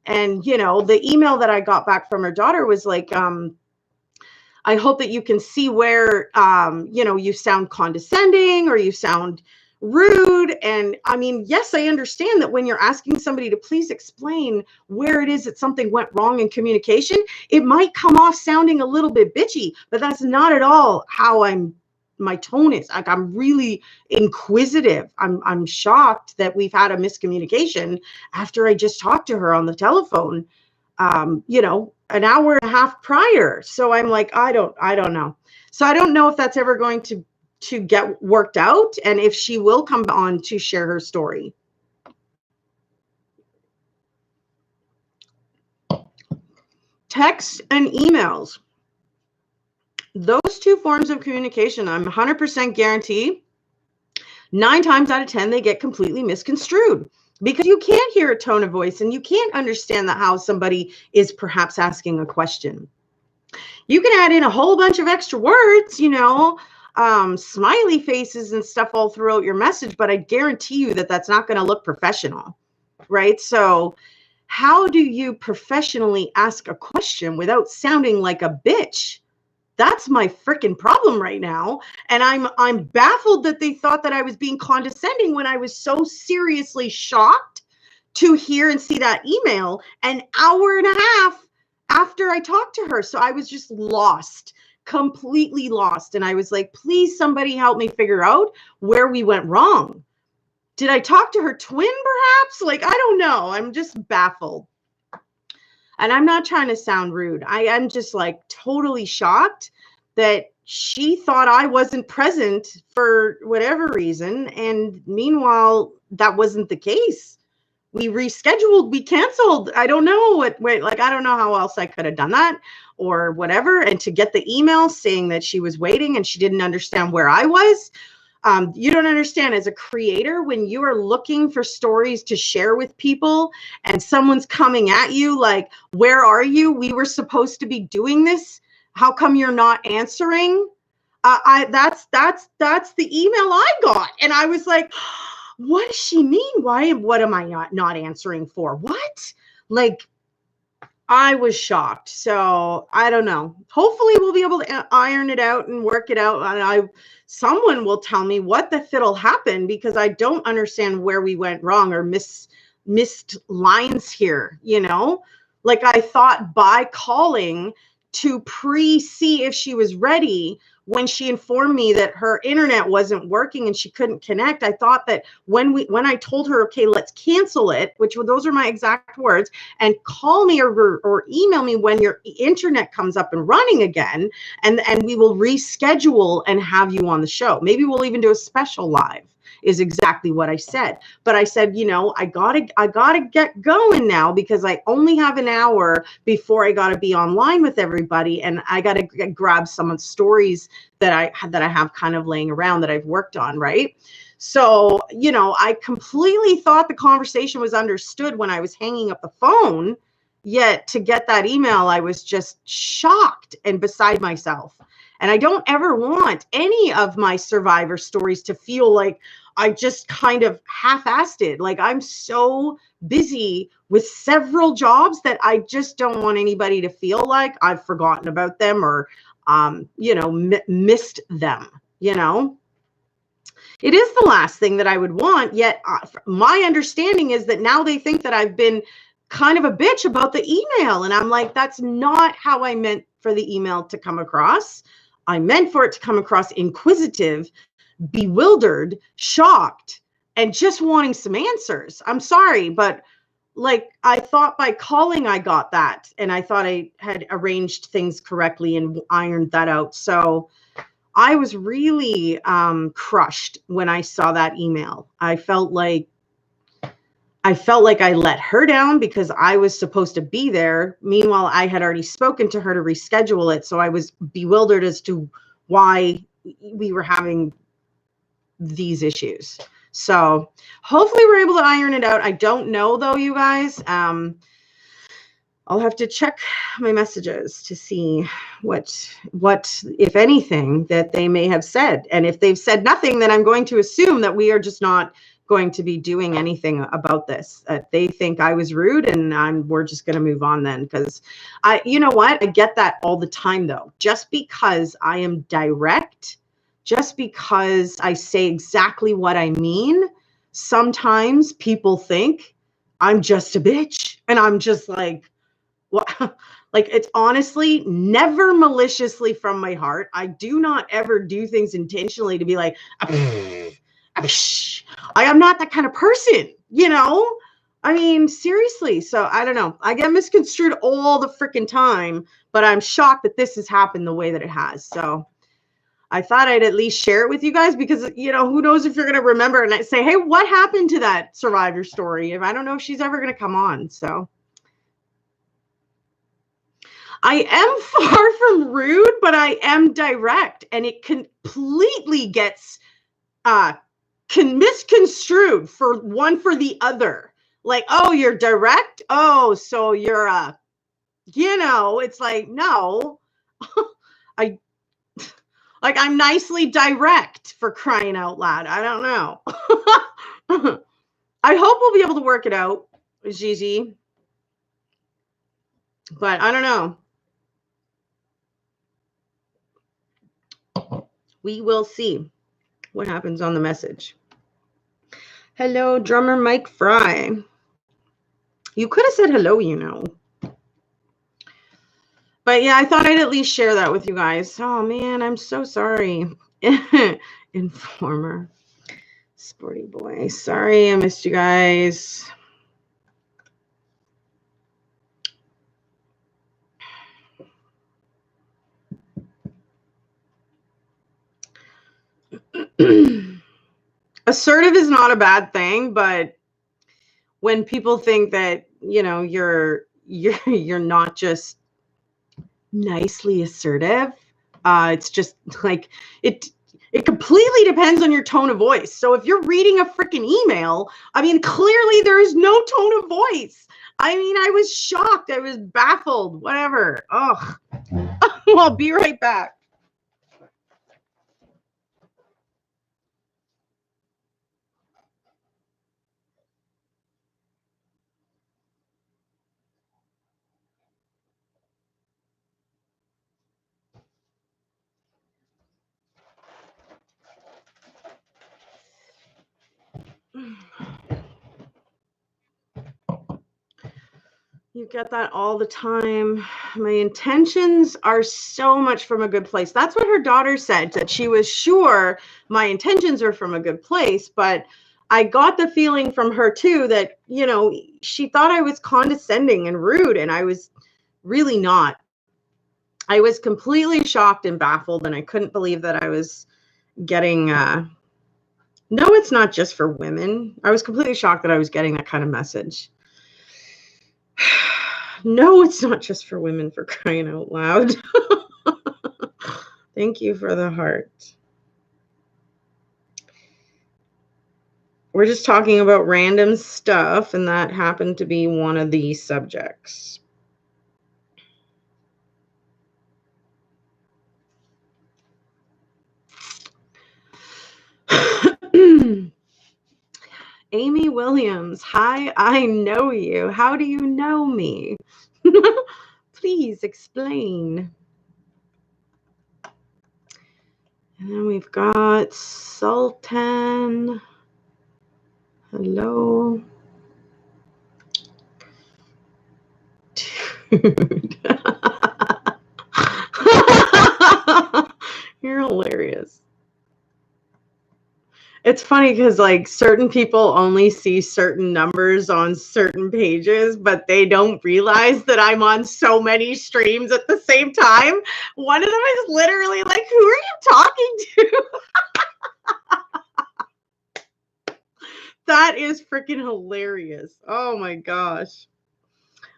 And, the email that I got back from her daughter was like, I hope that you can see where, you sound condescending or you sound rude. And I mean, yes, I understand that when you're asking somebody to please explain where it is that something went wrong in communication, it might come off sounding a little bit bitchy, but that's not at all how my tone is. Like, I'm really inquisitive. I'm shocked that we've had a miscommunication after I just talked to her on the telephone, an hour and a half prior. So I'm like, I don't know. So I don't know if that's ever going to get worked out, and if she will come on to share her story. Text and emails. Those two forms of communication, I'm 100% guarantee 9 times out of 10, they get completely misconstrued, because you can't hear a tone of voice and you can't understand how somebody is perhaps asking a question. You can add in a whole bunch of extra words, smiley faces and stuff all throughout your message, but I guarantee you that that's not going to look professional, right? So how do you professionally ask a question without sounding like a bitch? That's my freaking problem right now. And I'm baffled that they thought that I was being condescending when I was so seriously shocked to hear and see that email an hour and a half after I talked to her. So I was just lost, completely lost. And I was like, please, somebody help me figure out where we went wrong. Did I talk to her twin perhaps? Like, I don't know. I'm just baffled. And I'm not trying to sound rude. I am just like totally shocked that she thought I wasn't present for whatever reason. And meanwhile, that wasn't the case. We rescheduled, we canceled. I don't know like, I don't know how else I could have done that or whatever. And to get the email saying that she was waiting and she didn't understand where I was. You don't understand, as a creator, when you are looking for stories to share with people and someone's coming at you like, where are you? We were supposed to be doing this. How come you're not answering? That's the email I got. And I was like, what does she mean? What am I not answering for? What? Like, I was shocked. So I don't know. Hopefully we'll be able to iron it out and work it out. And someone will tell me what the fiddle happened, because I don't understand where we went wrong or missed lines here. You know, like I thought by calling to see if she was ready, when she informed me that her internet wasn't working and she couldn't connect, I thought that when I told her, okay, let's cancel it, those are my exact words, and call me or email me when your internet comes up and running again, and we will reschedule and have you on the show. Maybe we'll even do a special live, is exactly what I said. But I said, you know, I gotta get going now, because I only have an hour before I gotta be online with everybody, and I gotta grab some of the stories that I have kind of laying around that I've worked on, right? So, you know, I completely thought the conversation was understood when I was hanging up the phone, yet to get that email, I was just shocked and beside myself. And I don't ever want any of my survivor stories to feel like I just kind of half-assed it. Like, I'm so busy with several jobs that I just don't want anybody to feel like I've forgotten about them or, you know, missed them, you know. It is the last thing that I would want, yet my understanding is that now they think that I've been kind of a bitch about the email. And I'm like, that's not how I meant for the email to come across. I meant for it to come across inquisitive, bewildered, shocked, and just wanting some answers. I'm sorry, but like, I thought by calling I got that, and I thought I had arranged things correctly and ironed that out. So I was really crushed when I saw that email. I felt like I let her down because I was supposed to be there. Meanwhile, I had already spoken to her to reschedule it. So I was bewildered as to why we were having these issues. So hopefully we're able to iron it out. I don't know though, you guys. I'll have to check my messages to see what, if anything, that they may have said. And if they've said nothing, then I'm going to assume that we are just not going to be doing anything about this. They think I was rude, and we're just going to move on then. Because you know what? I get that all the time though. Just because I am direct, just because I say exactly what I mean, sometimes people think I'm just a bitch. And I'm just like, what? Like, it's honestly never maliciously from my heart. I do not ever do things intentionally to be like, I am not that kind of person, you know? I mean, seriously. So I don't know. I get misconstrued all the freaking time, but I'm shocked that this has happened the way that it has. So I thought I'd at least share it with you guys, because, you know, who knows if you're going to remember and I say, hey, what happened to that survivor story? If I don't know if she's ever going to come on. So I am far from rude, but I am direct, and it completely gets misconstrued for the other. Like, oh, you're direct? Oh, so you're you know, it's like, no. I'm nicely direct, for crying out loud. I don't know. I hope we'll be able to work it out, Gigi. But I don't know. We will see what happens on the message. Hello, drummer Mike Fry. You could have said hello, you know. But yeah, I thought I'd at least share that with you guys. Oh man, I'm so sorry. Informer. Sporty boy. Sorry I missed you guys. Assertive is not a bad thing, but when people think that, you know, you're not just nicely assertive, it's just like it completely depends on your tone of voice. So if you're reading a freaking email, I mean, clearly there is no tone of voice. I mean, I was shocked. I was baffled. Whatever. Ugh. I'll be right back. You get that all the time. My intentions are so much from a good place. That's what her daughter said, that she was sure my intentions are from a good place. But I got the feeling from her too that, you know, she thought I was condescending and rude, and I was really not. I was completely shocked and baffled, and I couldn't believe that I was getting, no, it's not just for women. I was completely shocked that I was getting that kind of message. No, it's not just for women, for crying out loud. Thank you for the heart. We're just talking about random stuff, and that happened to be one of the subjects. Amy Williams, hi, I know you. How do you know me? Please explain. And then we've got Sultan. Hello. Dude. You're hilarious. It's funny because, like, certain people only see certain numbers on certain pages, but they don't realize that I'm on so many streams at the same time. One of them is literally like, who are you talking to? That is freaking hilarious. Oh my gosh.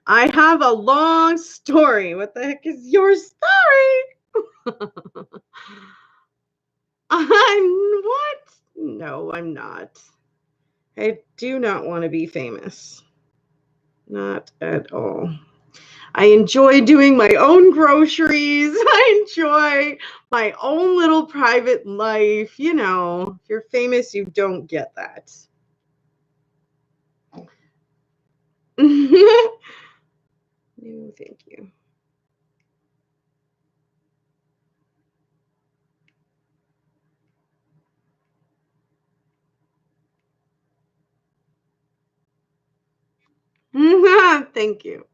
I have a long story. What the heck is your story? What? No, I'm not. I do not want to be famous. Not at all. I enjoy doing my own groceries. I enjoy my own little private life. You know, if you're famous, you don't get that. No, thank you. Thank you.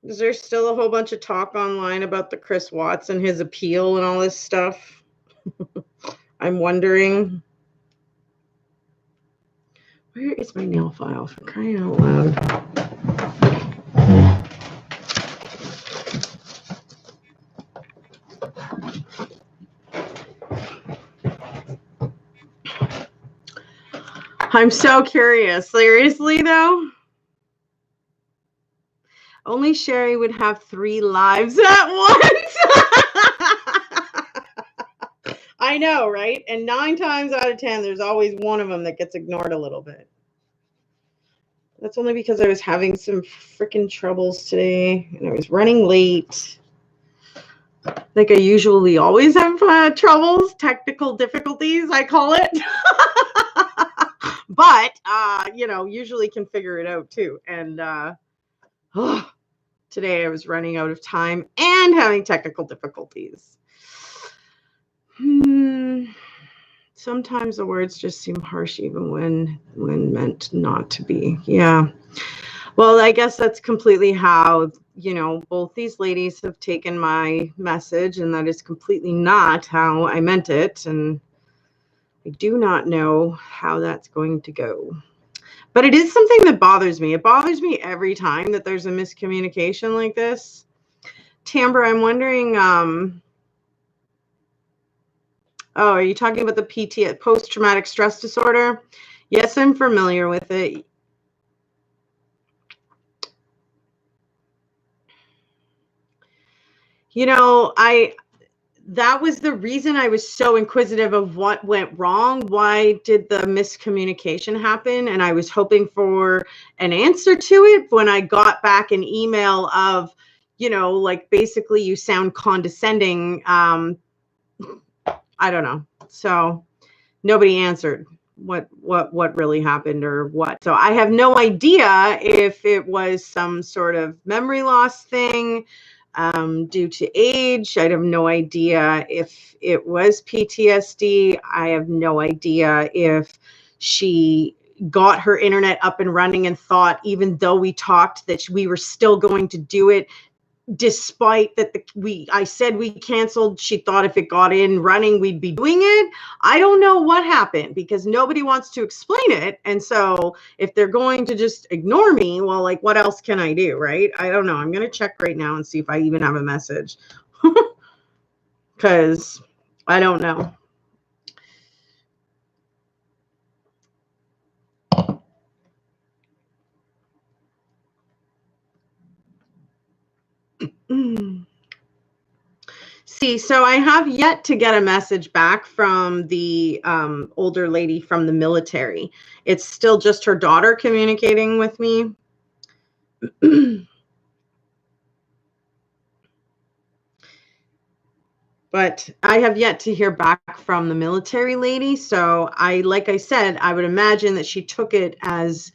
Is there still a whole bunch of talk online about the Chris Watts and his appeal and all this stuff? I'm wondering. Where is my nail file, for crying out loud? I'm so curious. Seriously, though? Only Sherry would have 3 lives at once. I know, right? And 9 times out of 10, there's always one of them that gets ignored a little bit. That's only because I was having some freaking troubles today, and I was running late. Like I usually always have troubles, technical difficulties, I call it. But, you know, usually can figure it out too. And today I was running out of time and having technical difficulties. Sometimes the words just seem harsh even when meant not to be. Yeah. Well, I guess that's completely how, you know, both these ladies have taken my message, and that is completely not how I meant it. And I do not know how that's going to go. But it is something that bothers me. It bothers me every time that there's a miscommunication like this. Tamber, I'm wondering, oh, are you talking about the PT, post-traumatic stress disorder? Yes, I'm familiar with it. You know, that was the reason I was so inquisitive of what went wrong. Why did the miscommunication happen? And I was hoping for an answer to it when I got back an email of, you know, like basically you sound condescending. I don't know. So nobody answered what really happened or what. So I have no idea if it was some sort of memory loss thing due to age. I have no idea if it was PTSD. I have no idea if she got her internet up and running and thought, even though we talked, that we were still going to do it despite that I said we canceled. She thought if it got in running, we'd be doing it. I don't know what happened because nobody wants to explain it. And so if they're going to just ignore me, well, like what else can I do, right? I don't know. I'm going to check right now and see if I even have a message because I don't know. See, so I have yet to get a message back from the older lady from the military. It's still just her daughter communicating with me. But I have yet to hear back from the military lady. So like I said, I would imagine that she took it as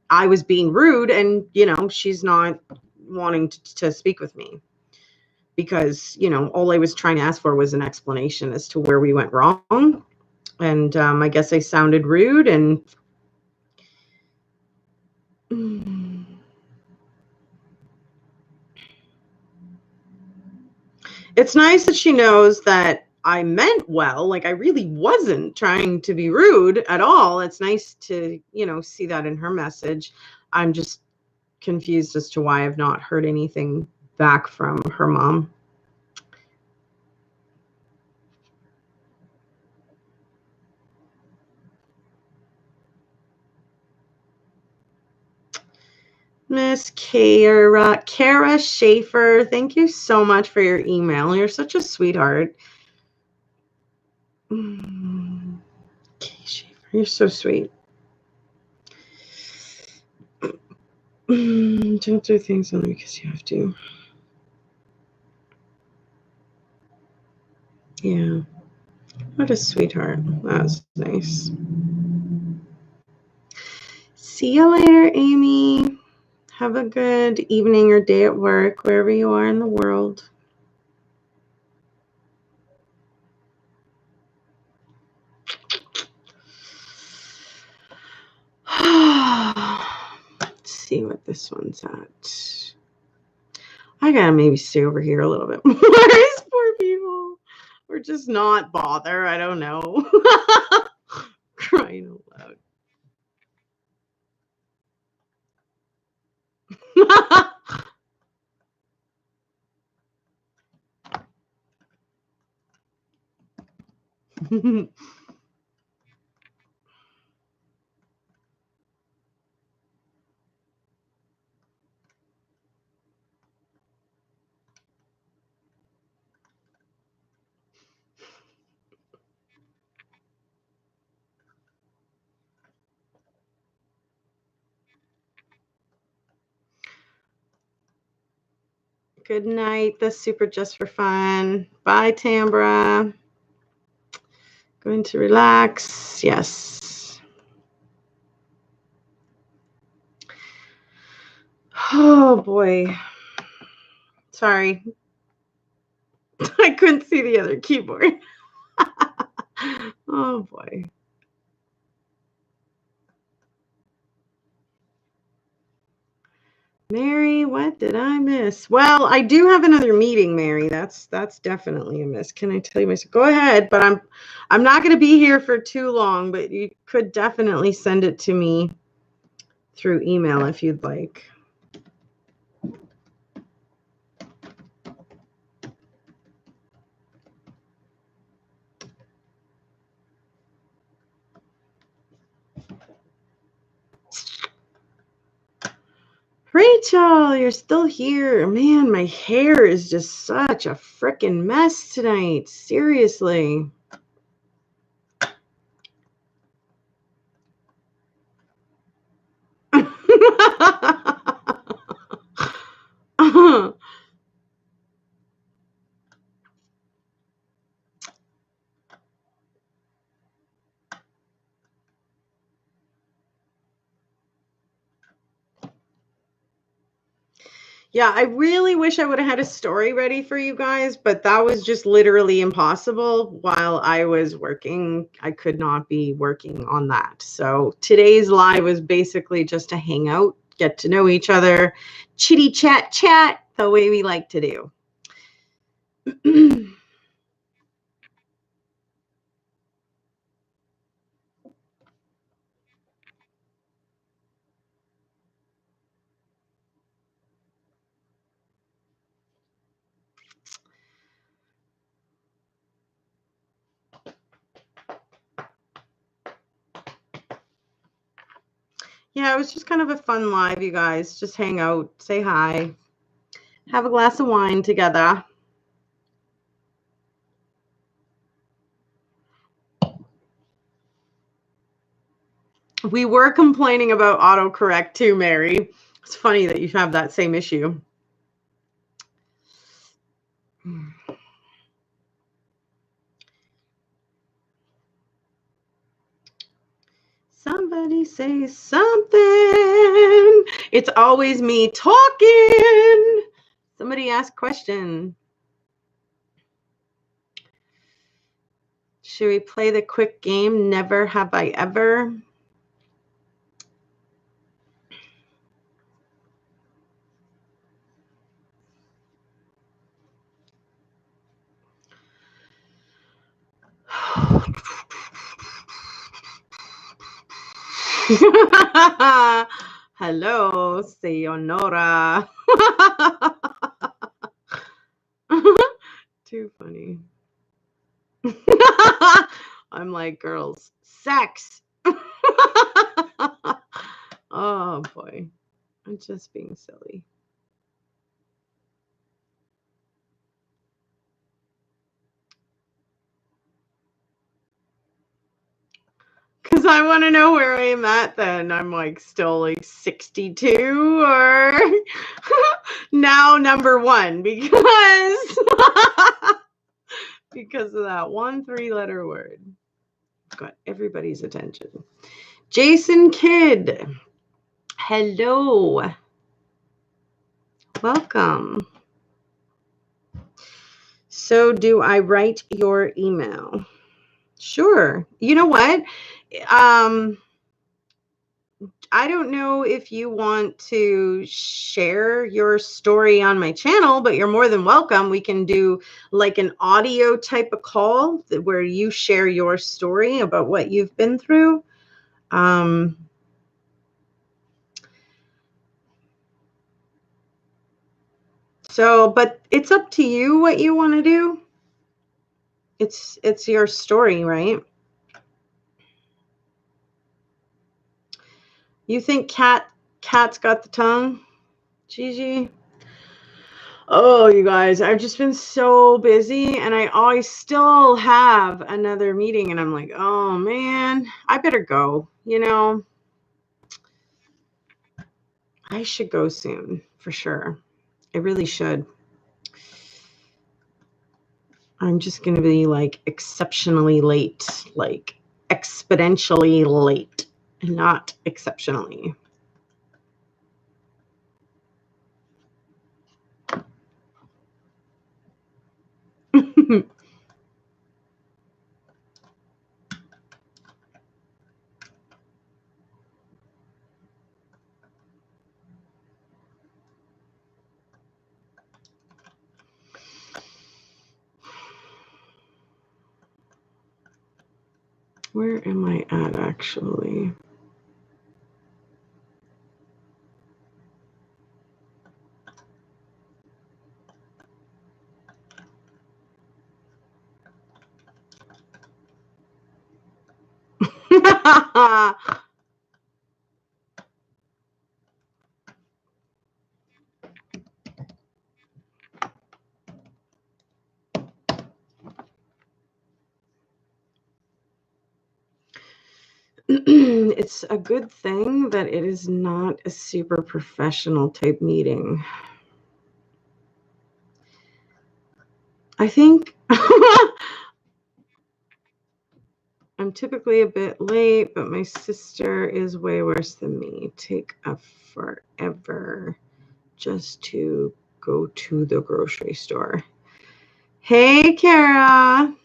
I was being rude and, you know, she's not wanting to speak with me because, you know, all I was trying to ask for was an explanation as to where we went wrong. And I guess I sounded rude and it's nice that she knows that I meant well. Like I really wasn't trying to be rude at all. It's nice to, you know, see that in her message. I'm just confused as to why I've not heard anything back from her mom. Miss Kara Schaefer, thank you so much for your email. You're such a sweetheart. Schaefer, you're so sweet. Don't do things only because you have to. Yeah. What a sweetheart. That was nice. See you later, Amy. Have a good evening or day at work, wherever you are in the world. Let's see what this one's at. I gotta maybe stay over here a little bit more. These poor people. Or just not bother. I don't know. Crying out loud. Good night. The super just for fun. Bye, Tambra. Going to relax. Yes. Oh, boy. Sorry. I couldn't see the other keyboard. Oh, boy. Mary, what did I miss? Well, I do have another meeting, Mary. That's definitely a miss. Can I tell you go ahead, but I'm not going to be here for too long, but you could definitely send it to me through email if you'd like. Rachel, you're still here. Man, my hair is just such a freaking mess tonight. Seriously. Yeah, I really wish I would have had a story ready for you guys, but that was just literally impossible while I was working. I could not be working on that. So today's live was basically just to hang out, get to know each other, chitty chat, the way we like to do. Yeah, it was just kind of a fun live, you guys. Just hang out, say hi, have a glass of wine together. We were complaining about autocorrect too, Mary. It's funny that you have that same issue. Somebody say something. It's always me talking. Somebody ask a question. Should we play the quick game? Never have I ever. Hello, sayonara. Too funny. I'm like, girls, sex. Oh boy, I'm just being silly. Because I want to know where I'm at then. I'm like still like 62 or now number one because because of that one 3-letter word. Got everybody's attention. Jason Kidd. Hello. Welcome. So do I write your email? Sure. You know what? I don't know if you want to share your story on my channel, but you're more than welcome. We can do like an audio type of call where you share your story about what you've been through. But it's up to you what you want to do. It's your story, right? You think Cat's got the tongue? Gigi? Oh, you guys, I've just been so busy and I still have another meeting and I'm like, oh man, I better go. You know, I should go soon for sure. I really should. I'm just going to be like exceptionally late, like exponentially late, not exceptionally. Where am I at actually? It's a good thing that it is not a super professional type meeting. I think I'm typically a bit late, but my sister is way worse than me. Take a forever just to go to the grocery store. Hey, Kara.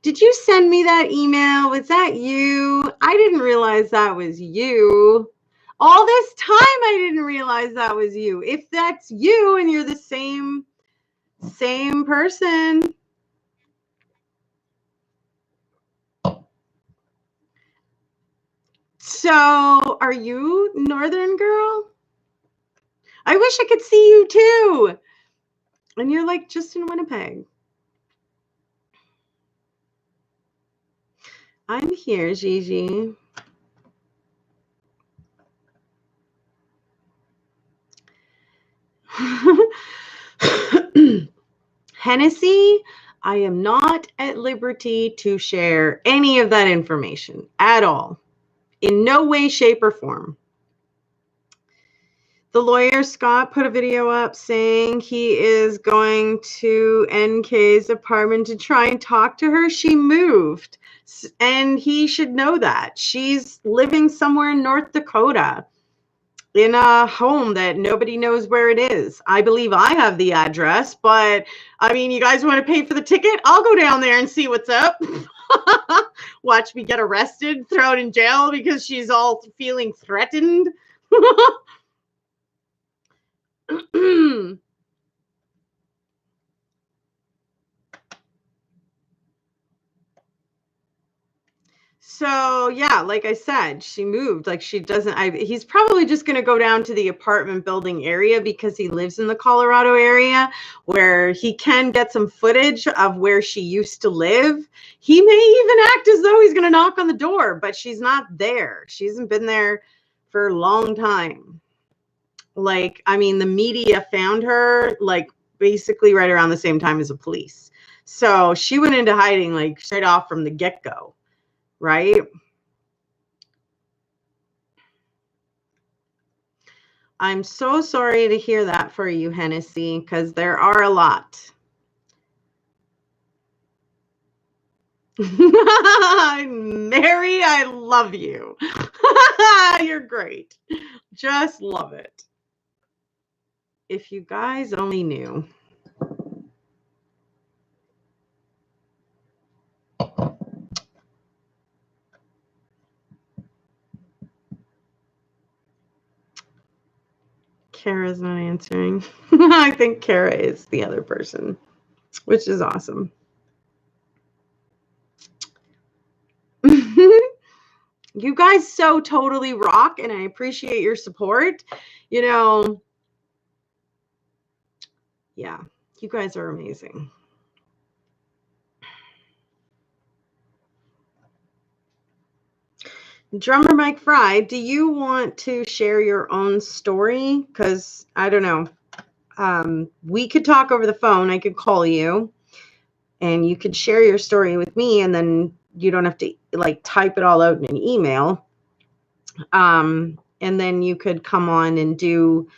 Did you send me that email? Was that you? I didn't realize that was you. All this time, I didn't realize that was you. If that's you and you're the same person. So, are you Northern girl? I wish I could see you too. And you're like just in Winnipeg. I'm here, Gigi. Hennessy, I am not at liberty to share any of that information at all. In no way, shape, or form. The lawyer, Scott, put a video up saying he is going to NK's apartment to try and talk to her. She moved, and he should know that. She's living somewhere in North Dakota in a home that nobody knows where it is. I believe I have the address, but I mean, you guys want to pay for the ticket? I'll go down there and see what's up. Watch me get arrested, thrown in jail because she's all feeling threatened. So yeah, like I said, she moved. Like she doesn't. He's probably just going to go down to the apartment building area because he lives in the Colorado area where he can get some footage of where she used to live. He may even act as though he's going to knock on the door, but she's not there. She hasn't been there for a long time. Like, I mean, the media found her like basically right around the same time as the police. So she went into hiding like straight off from the get-go. Right? I'm so sorry to hear that for you, Hennessy, because there are a lot. Mary, I love you. You're great. Just love it. If you guys only knew. Kara's not answering. I think Kara is the other person, which is awesome. You guys so totally rock, and I appreciate your support. You know, yeah, you guys are amazing. Drummer Mike Fry, do you want to share your own story? Because I don't know. We could talk over the phone. I could call you and you could share your story with me, and then you don't have to like type it all out in an email. And then you could come on and do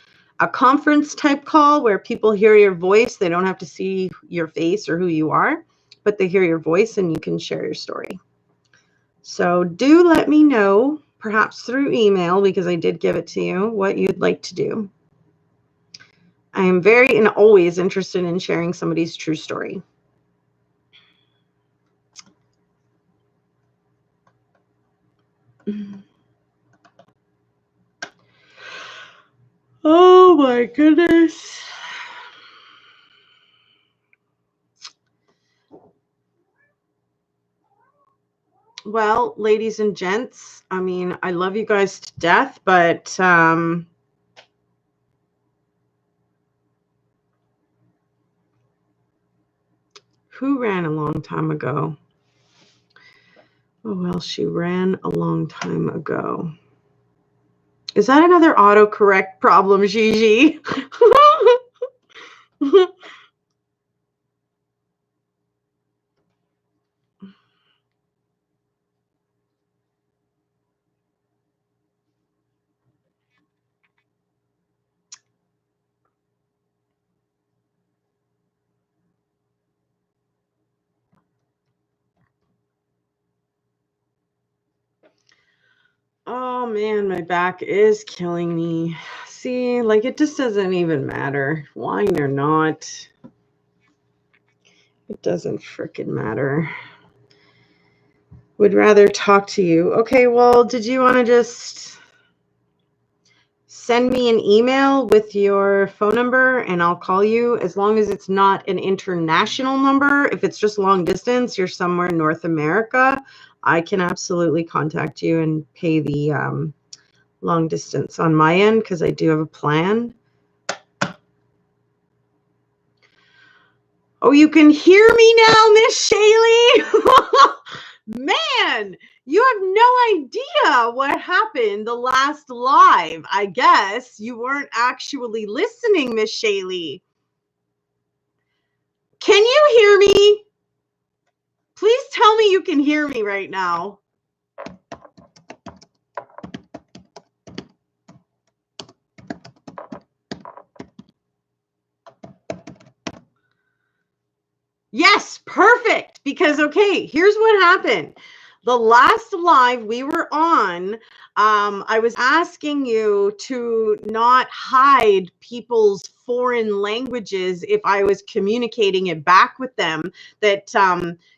a conference type call where people hear your voice. They don't have to see your face or who you are, but they hear your voice and you can share your story. So do let me know, perhaps through email, because I did give it to you, what you'd like to do. I am very and always interested in sharing somebody's true story. Oh my goodness. Well, ladies and gents, I mean, I love you guys to death, but who ran a long time ago? Oh, well, she ran a long time ago. Is that another autocorrect problem, Gigi? Oh man, my back is killing me. See, like it just doesn't even matter. Wine or not. It doesn't frickin' matter. Would rather talk to you. Okay, well, did you want to just send me an email with your phone number and I'll call you, as long as it's not an international number. If it's just long distance, you're somewhere in North America, I can absolutely contact you and pay the long distance on my end, because I do have a plan. Oh, you can hear me now, Miss Shaylee? Man, you have no idea what happened the last live. I guess you weren't actually listening, Miss Shaylee. Can you hear me? Please tell me you can hear me right now. Yes, perfect. Because, okay, here's what happened. The last live we were on, I was asking you to not hide people's foreign languages if I was communicating it back with them. That,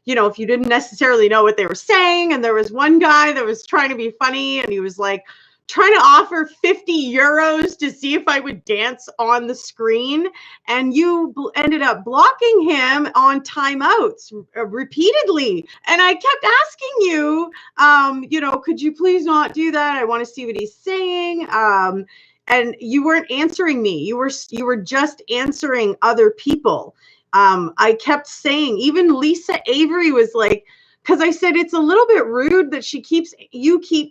you know, if you didn't necessarily know what they were saying, and there was one guy that was trying to be funny, and he was like, trying to offer 50 euros to see if I would dance on the screen. And you ended up blocking him on timeouts repeatedly. And I kept asking you, you know, could you please not do that? I want to see what he's saying. And you weren't answering me. You were just answering other people. I kept saying, even Lisa Avery was like, because I said it's a little bit rude that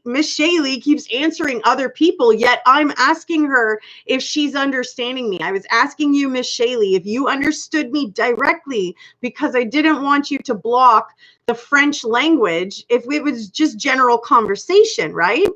Miss Shaylee keeps answering other people, yet I'm asking her if she's understanding me. I was asking you, Miss Shaylee, if you understood me directly, because I didn't want you to block the French language if it was just general conversation, right?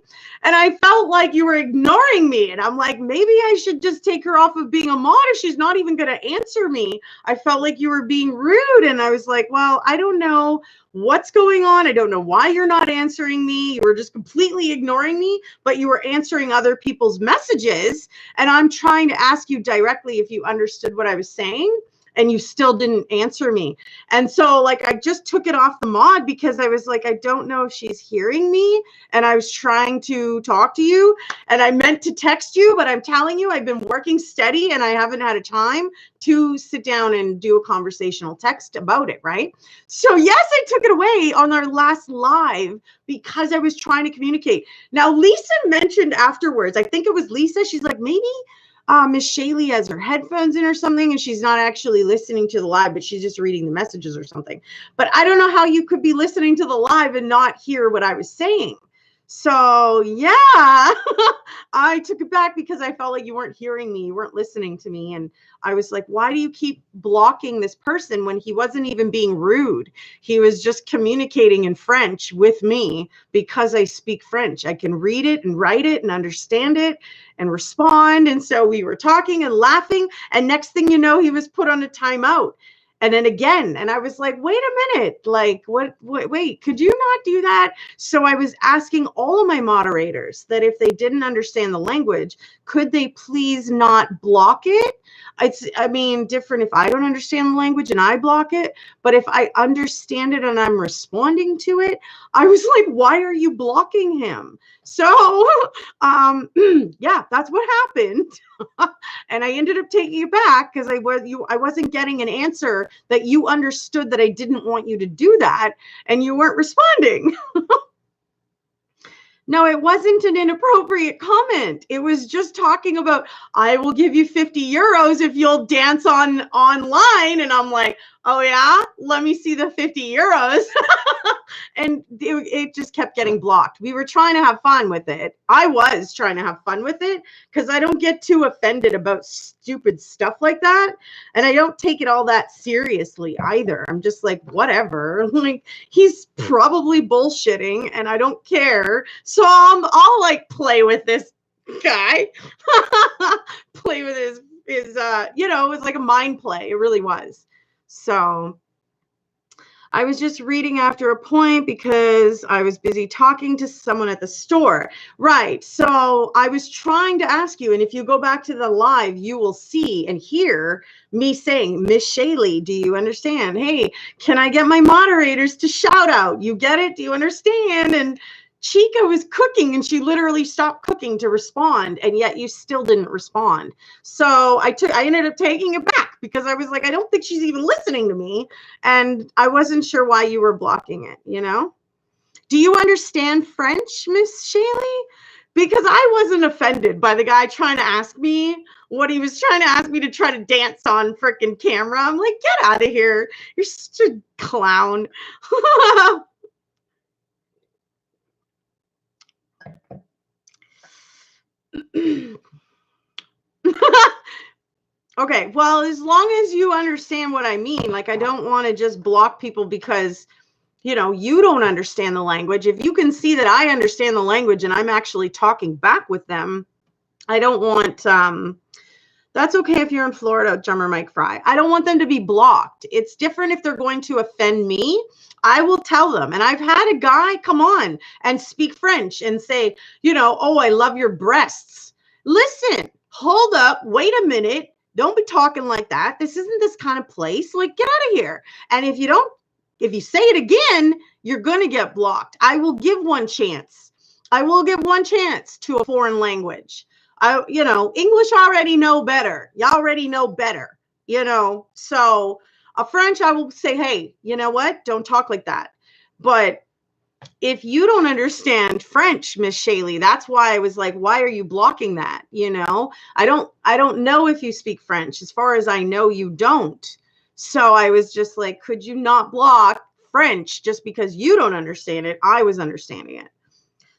And I felt like you were ignoring me. And I'm like, maybe I should just take her off of being a mod if she's not even going to answer me. I felt like you were being rude. And I was like, well, I don't know what's going on. I don't know why you're not answering me. You were just completely ignoring me, but you were answering other people's messages. And I'm trying to ask you directly if you understood what I was saying, and you still didn't answer me. And so, like, I just took it off the mod because I was like, I don't know if she's hearing me. And I was trying to talk to you, and I meant to text you, but I'm telling you, I've been working steady and I haven't had a time to sit down and do a conversational text about it, right? So yes, I took it away on our last live because I was trying to communicate. Now, Lisa mentioned afterwards, I think it was Lisa, she's like, maybe Miss Shaylee has her headphones in or something, and she's not actually listening to the live, but she's just reading the messages or something. But I don't know how you could be listening to the live and not hear what I was saying. So yeah, I took it back because I felt like you weren't hearing me, you weren't listening to me. And I was like, why do you keep blocking this person when he wasn't even being rude? He was just communicating in French with me because I speak French. I can read it and write it and understand it and respond. And so we were talking and laughing. And next thing you know, he was put on a timeout. And then again, and I was like, wait a minute, like, wait, could you not do that? So I was asking all of my moderators that if they didn't understand the language, could they please not block it? I mean, different if I don't understand the language and I block it, but if I understand it and I'm responding to it, I was like, why are you blocking him? So, yeah, that's what happened. And I ended up taking it back because I wasn't getting an answer that you understood that I didn't want you to do that, and you weren't responding. No, it wasn't an inappropriate comment. It was just talking about, I will give you 50 euros if you'll dance online. And I'm like, oh yeah, let me see the 50 euros. And it just kept getting blocked. We were trying to have fun with it. I was trying to have fun with it because I don't get too offended about stupid stuff like that. And I don't take it all that seriously either. I'm just like, whatever. Like, he's probably bullshitting and I don't care. So I'll like play with this guy. Play with his it was like a mind play. It really was. So I was just reading after a point because I was busy talking to someone at the store. Right. So I was trying to ask you, and if you go back to the live, you will see and hear me saying, Miss Shaylee, do you understand? Hey, can I get my moderators to shout out? You get it? Do you understand? And Chica was cooking and she literally stopped cooking to respond, and yet you still didn't respond. So I ended up taking it back because I was like, I don't think she's even listening to me, and I wasn't sure why you were blocking it, you know? Do you understand French, Miss Shaylee? Because I wasn't offended by the guy trying to ask me what he was trying to ask me to try to dance on freaking camera. I'm like, get out of here. You're such a clown. Okay, well, as long as you understand what I mean, like, I don't want to just block people because, you don't understand the language. If you can see that I understand the language and I'm actually talking back with them, I don't want, that's okay if you're in Florida, Drummer Mike Fry. I don't want them to be blocked. It's different if they're going to offend me. I will tell them. And I've had a guy come on and speak French and say, oh, I love your breasts. Listen, hold up, wait a minute. Don't be talking like that. This isn't this kind of place. Like, get out of here. And if you say it again, you're going to get blocked. I will give one chance. I will give one chance to a foreign language. English already know better. You already know better, So a French, I will say, hey, you know what? Don't talk like that. But if you don't understand French, Miss Shaylee, that's why I was like, why are you blocking that? I don't know if you speak French. As far as I know, you don't. So I was just like, could you not block French just because you don't understand it? I was understanding it.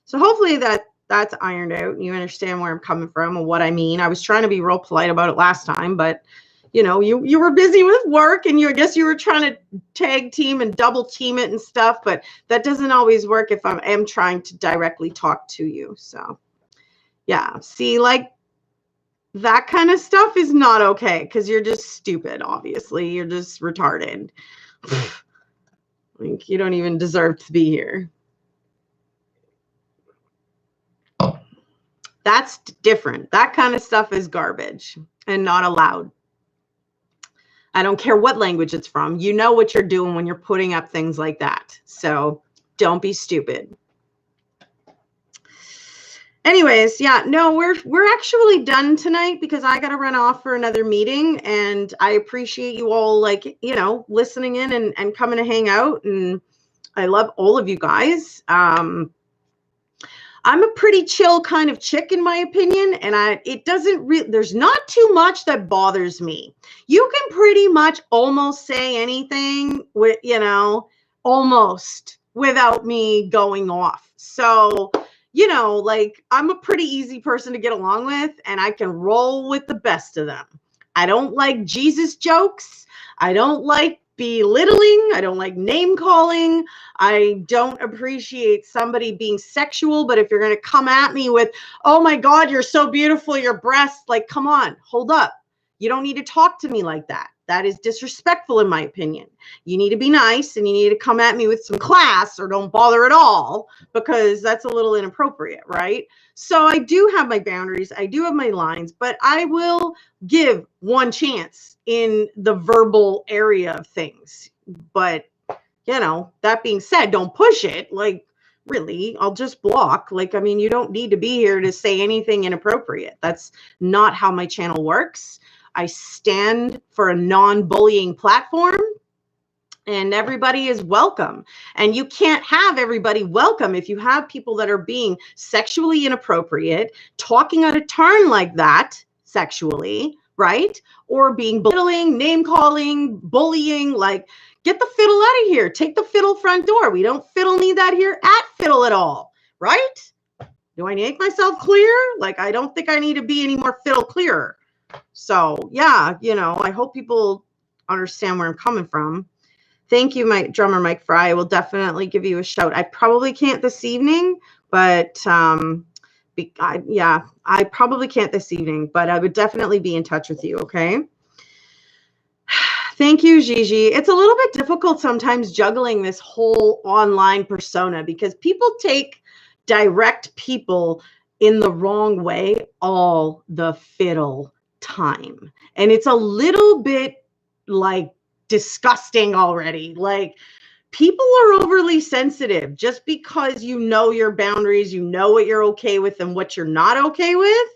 So hopefully that's ironed out and you understand where I'm coming from and what I mean. I was trying to be real polite about it last time, but you were busy with work and I guess you were trying to tag team and double team it and stuff, but that doesn't always work if I am trying to directly talk to you. So yeah, see, like, that kind of stuff is not okay because you're just stupid. Obviously, you're just retarded. Like, you don't even deserve to be here. That's different. That kind of stuff is garbage and not allowed. I don't care what language it's from. You know what you're doing when you're putting up things like that. So don't be stupid. Anyways, yeah, no, we're actually done tonight because I got to run off for another meeting, and I appreciate you all, like, listening in and coming to hang out, and I love all of you guys. I'm a pretty chill kind of chick, in my opinion, and there's not too much that bothers me. You can pretty much almost say anything with, almost without me going off. So you know, like I'm a pretty easy person to get along with, and I can roll with the best of them. I don't like Jesus jokes. I don't like belittling. I don't like name calling. I don't appreciate somebody being sexual. But if you're going to come at me with, oh my God, you're so beautiful, your breasts, like, come on, hold up. You don't need to talk to me like that. That is disrespectful, in my opinion. You need to be nice, and you need to come at me with some class, or don't bother at all, because that's a little inappropriate, right? So I do have my boundaries. I do have my lines, but I will give one chance in the verbal area of things. But, you know, that being said, don't push it. Like, really, I'll just block. Like, I mean, you don't need to be here to say anything inappropriate. That's not how my channel works. I stand for a non-bullying platform, and everybody is welcome. And you can't have everybody welcome if you have people that are being sexually inappropriate, talking out of turn like that sexually, right? Or being belittling, name calling, bullying. Like, get the fiddle out of here. Take the fiddle front door. We don't fiddle need that here at Fiddle at all, right? Do I make myself clear? Like, I don't think I need to be any more fiddle clearer. So yeah, you know, I hope people understand where I'm coming from. Thank you, my drummer, Mike Fry. I will definitely give you a shout. I probably can't this evening, but I probably can't this evening, but I would definitely be in touch with you. Okay. Thank you, Gigi. It's a little bit difficult sometimes juggling this whole online persona, because people take direct people in the wrong way all the fiddle time. And it's a little bit like disgusting already. Like, people are overly sensitive just because you know your boundaries, you know what you're okay with and what you're not okay with.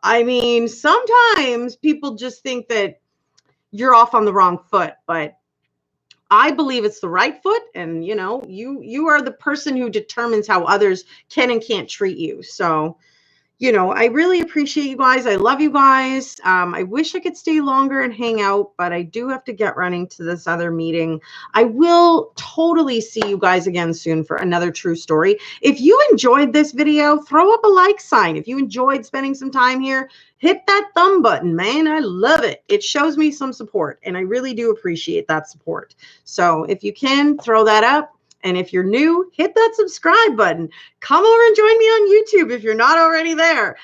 I mean, sometimes people just think that you're off on the wrong foot, but I believe it's the right foot. And, you know, you are the person who determines how others can and can't treat you. So, you know, I really appreciate you guys. I love you guys. I wish I could stay longer and hang out, but I do have to get running to this other meeting. I will totally see you guys again soon for another true story. If you enjoyed this video, throw up a like sign. If you enjoyed spending some time here, hit that thumb button, man. I love it. It shows me some support, and I really do appreciate that support. So if you can, throw that up. And if you're new, hit that subscribe button. Come over and join me on YouTube if you're not already there.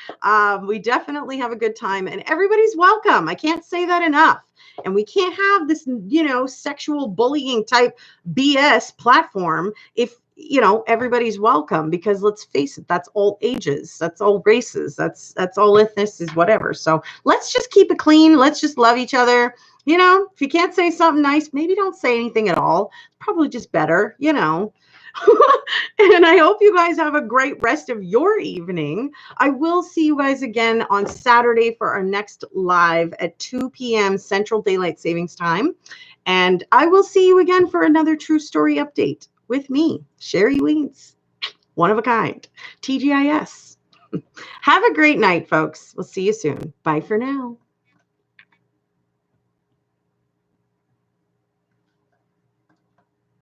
We definitely have a good time, and everybody's welcome. I can't say that enough. And we can't have this, you know, sexual bullying type BS platform if, you know, everybody's welcome, because let's face it, that's all ages, that's all races, that's all ethnicities, whatever. So let's just keep it clean. Let's just love each other. You know, if you can't say something nice, maybe don't say anything at all. Probably just better, you know. And I hope you guys have a great rest of your evening. I will see you guys again on Saturday for our next live at 2 p.m. Central Daylight Savings Time. And I will see you again for another True Story update with me, Sherry Weeds, one of a kind, TGIS. Have a great night, folks. We'll see you soon. Bye for now.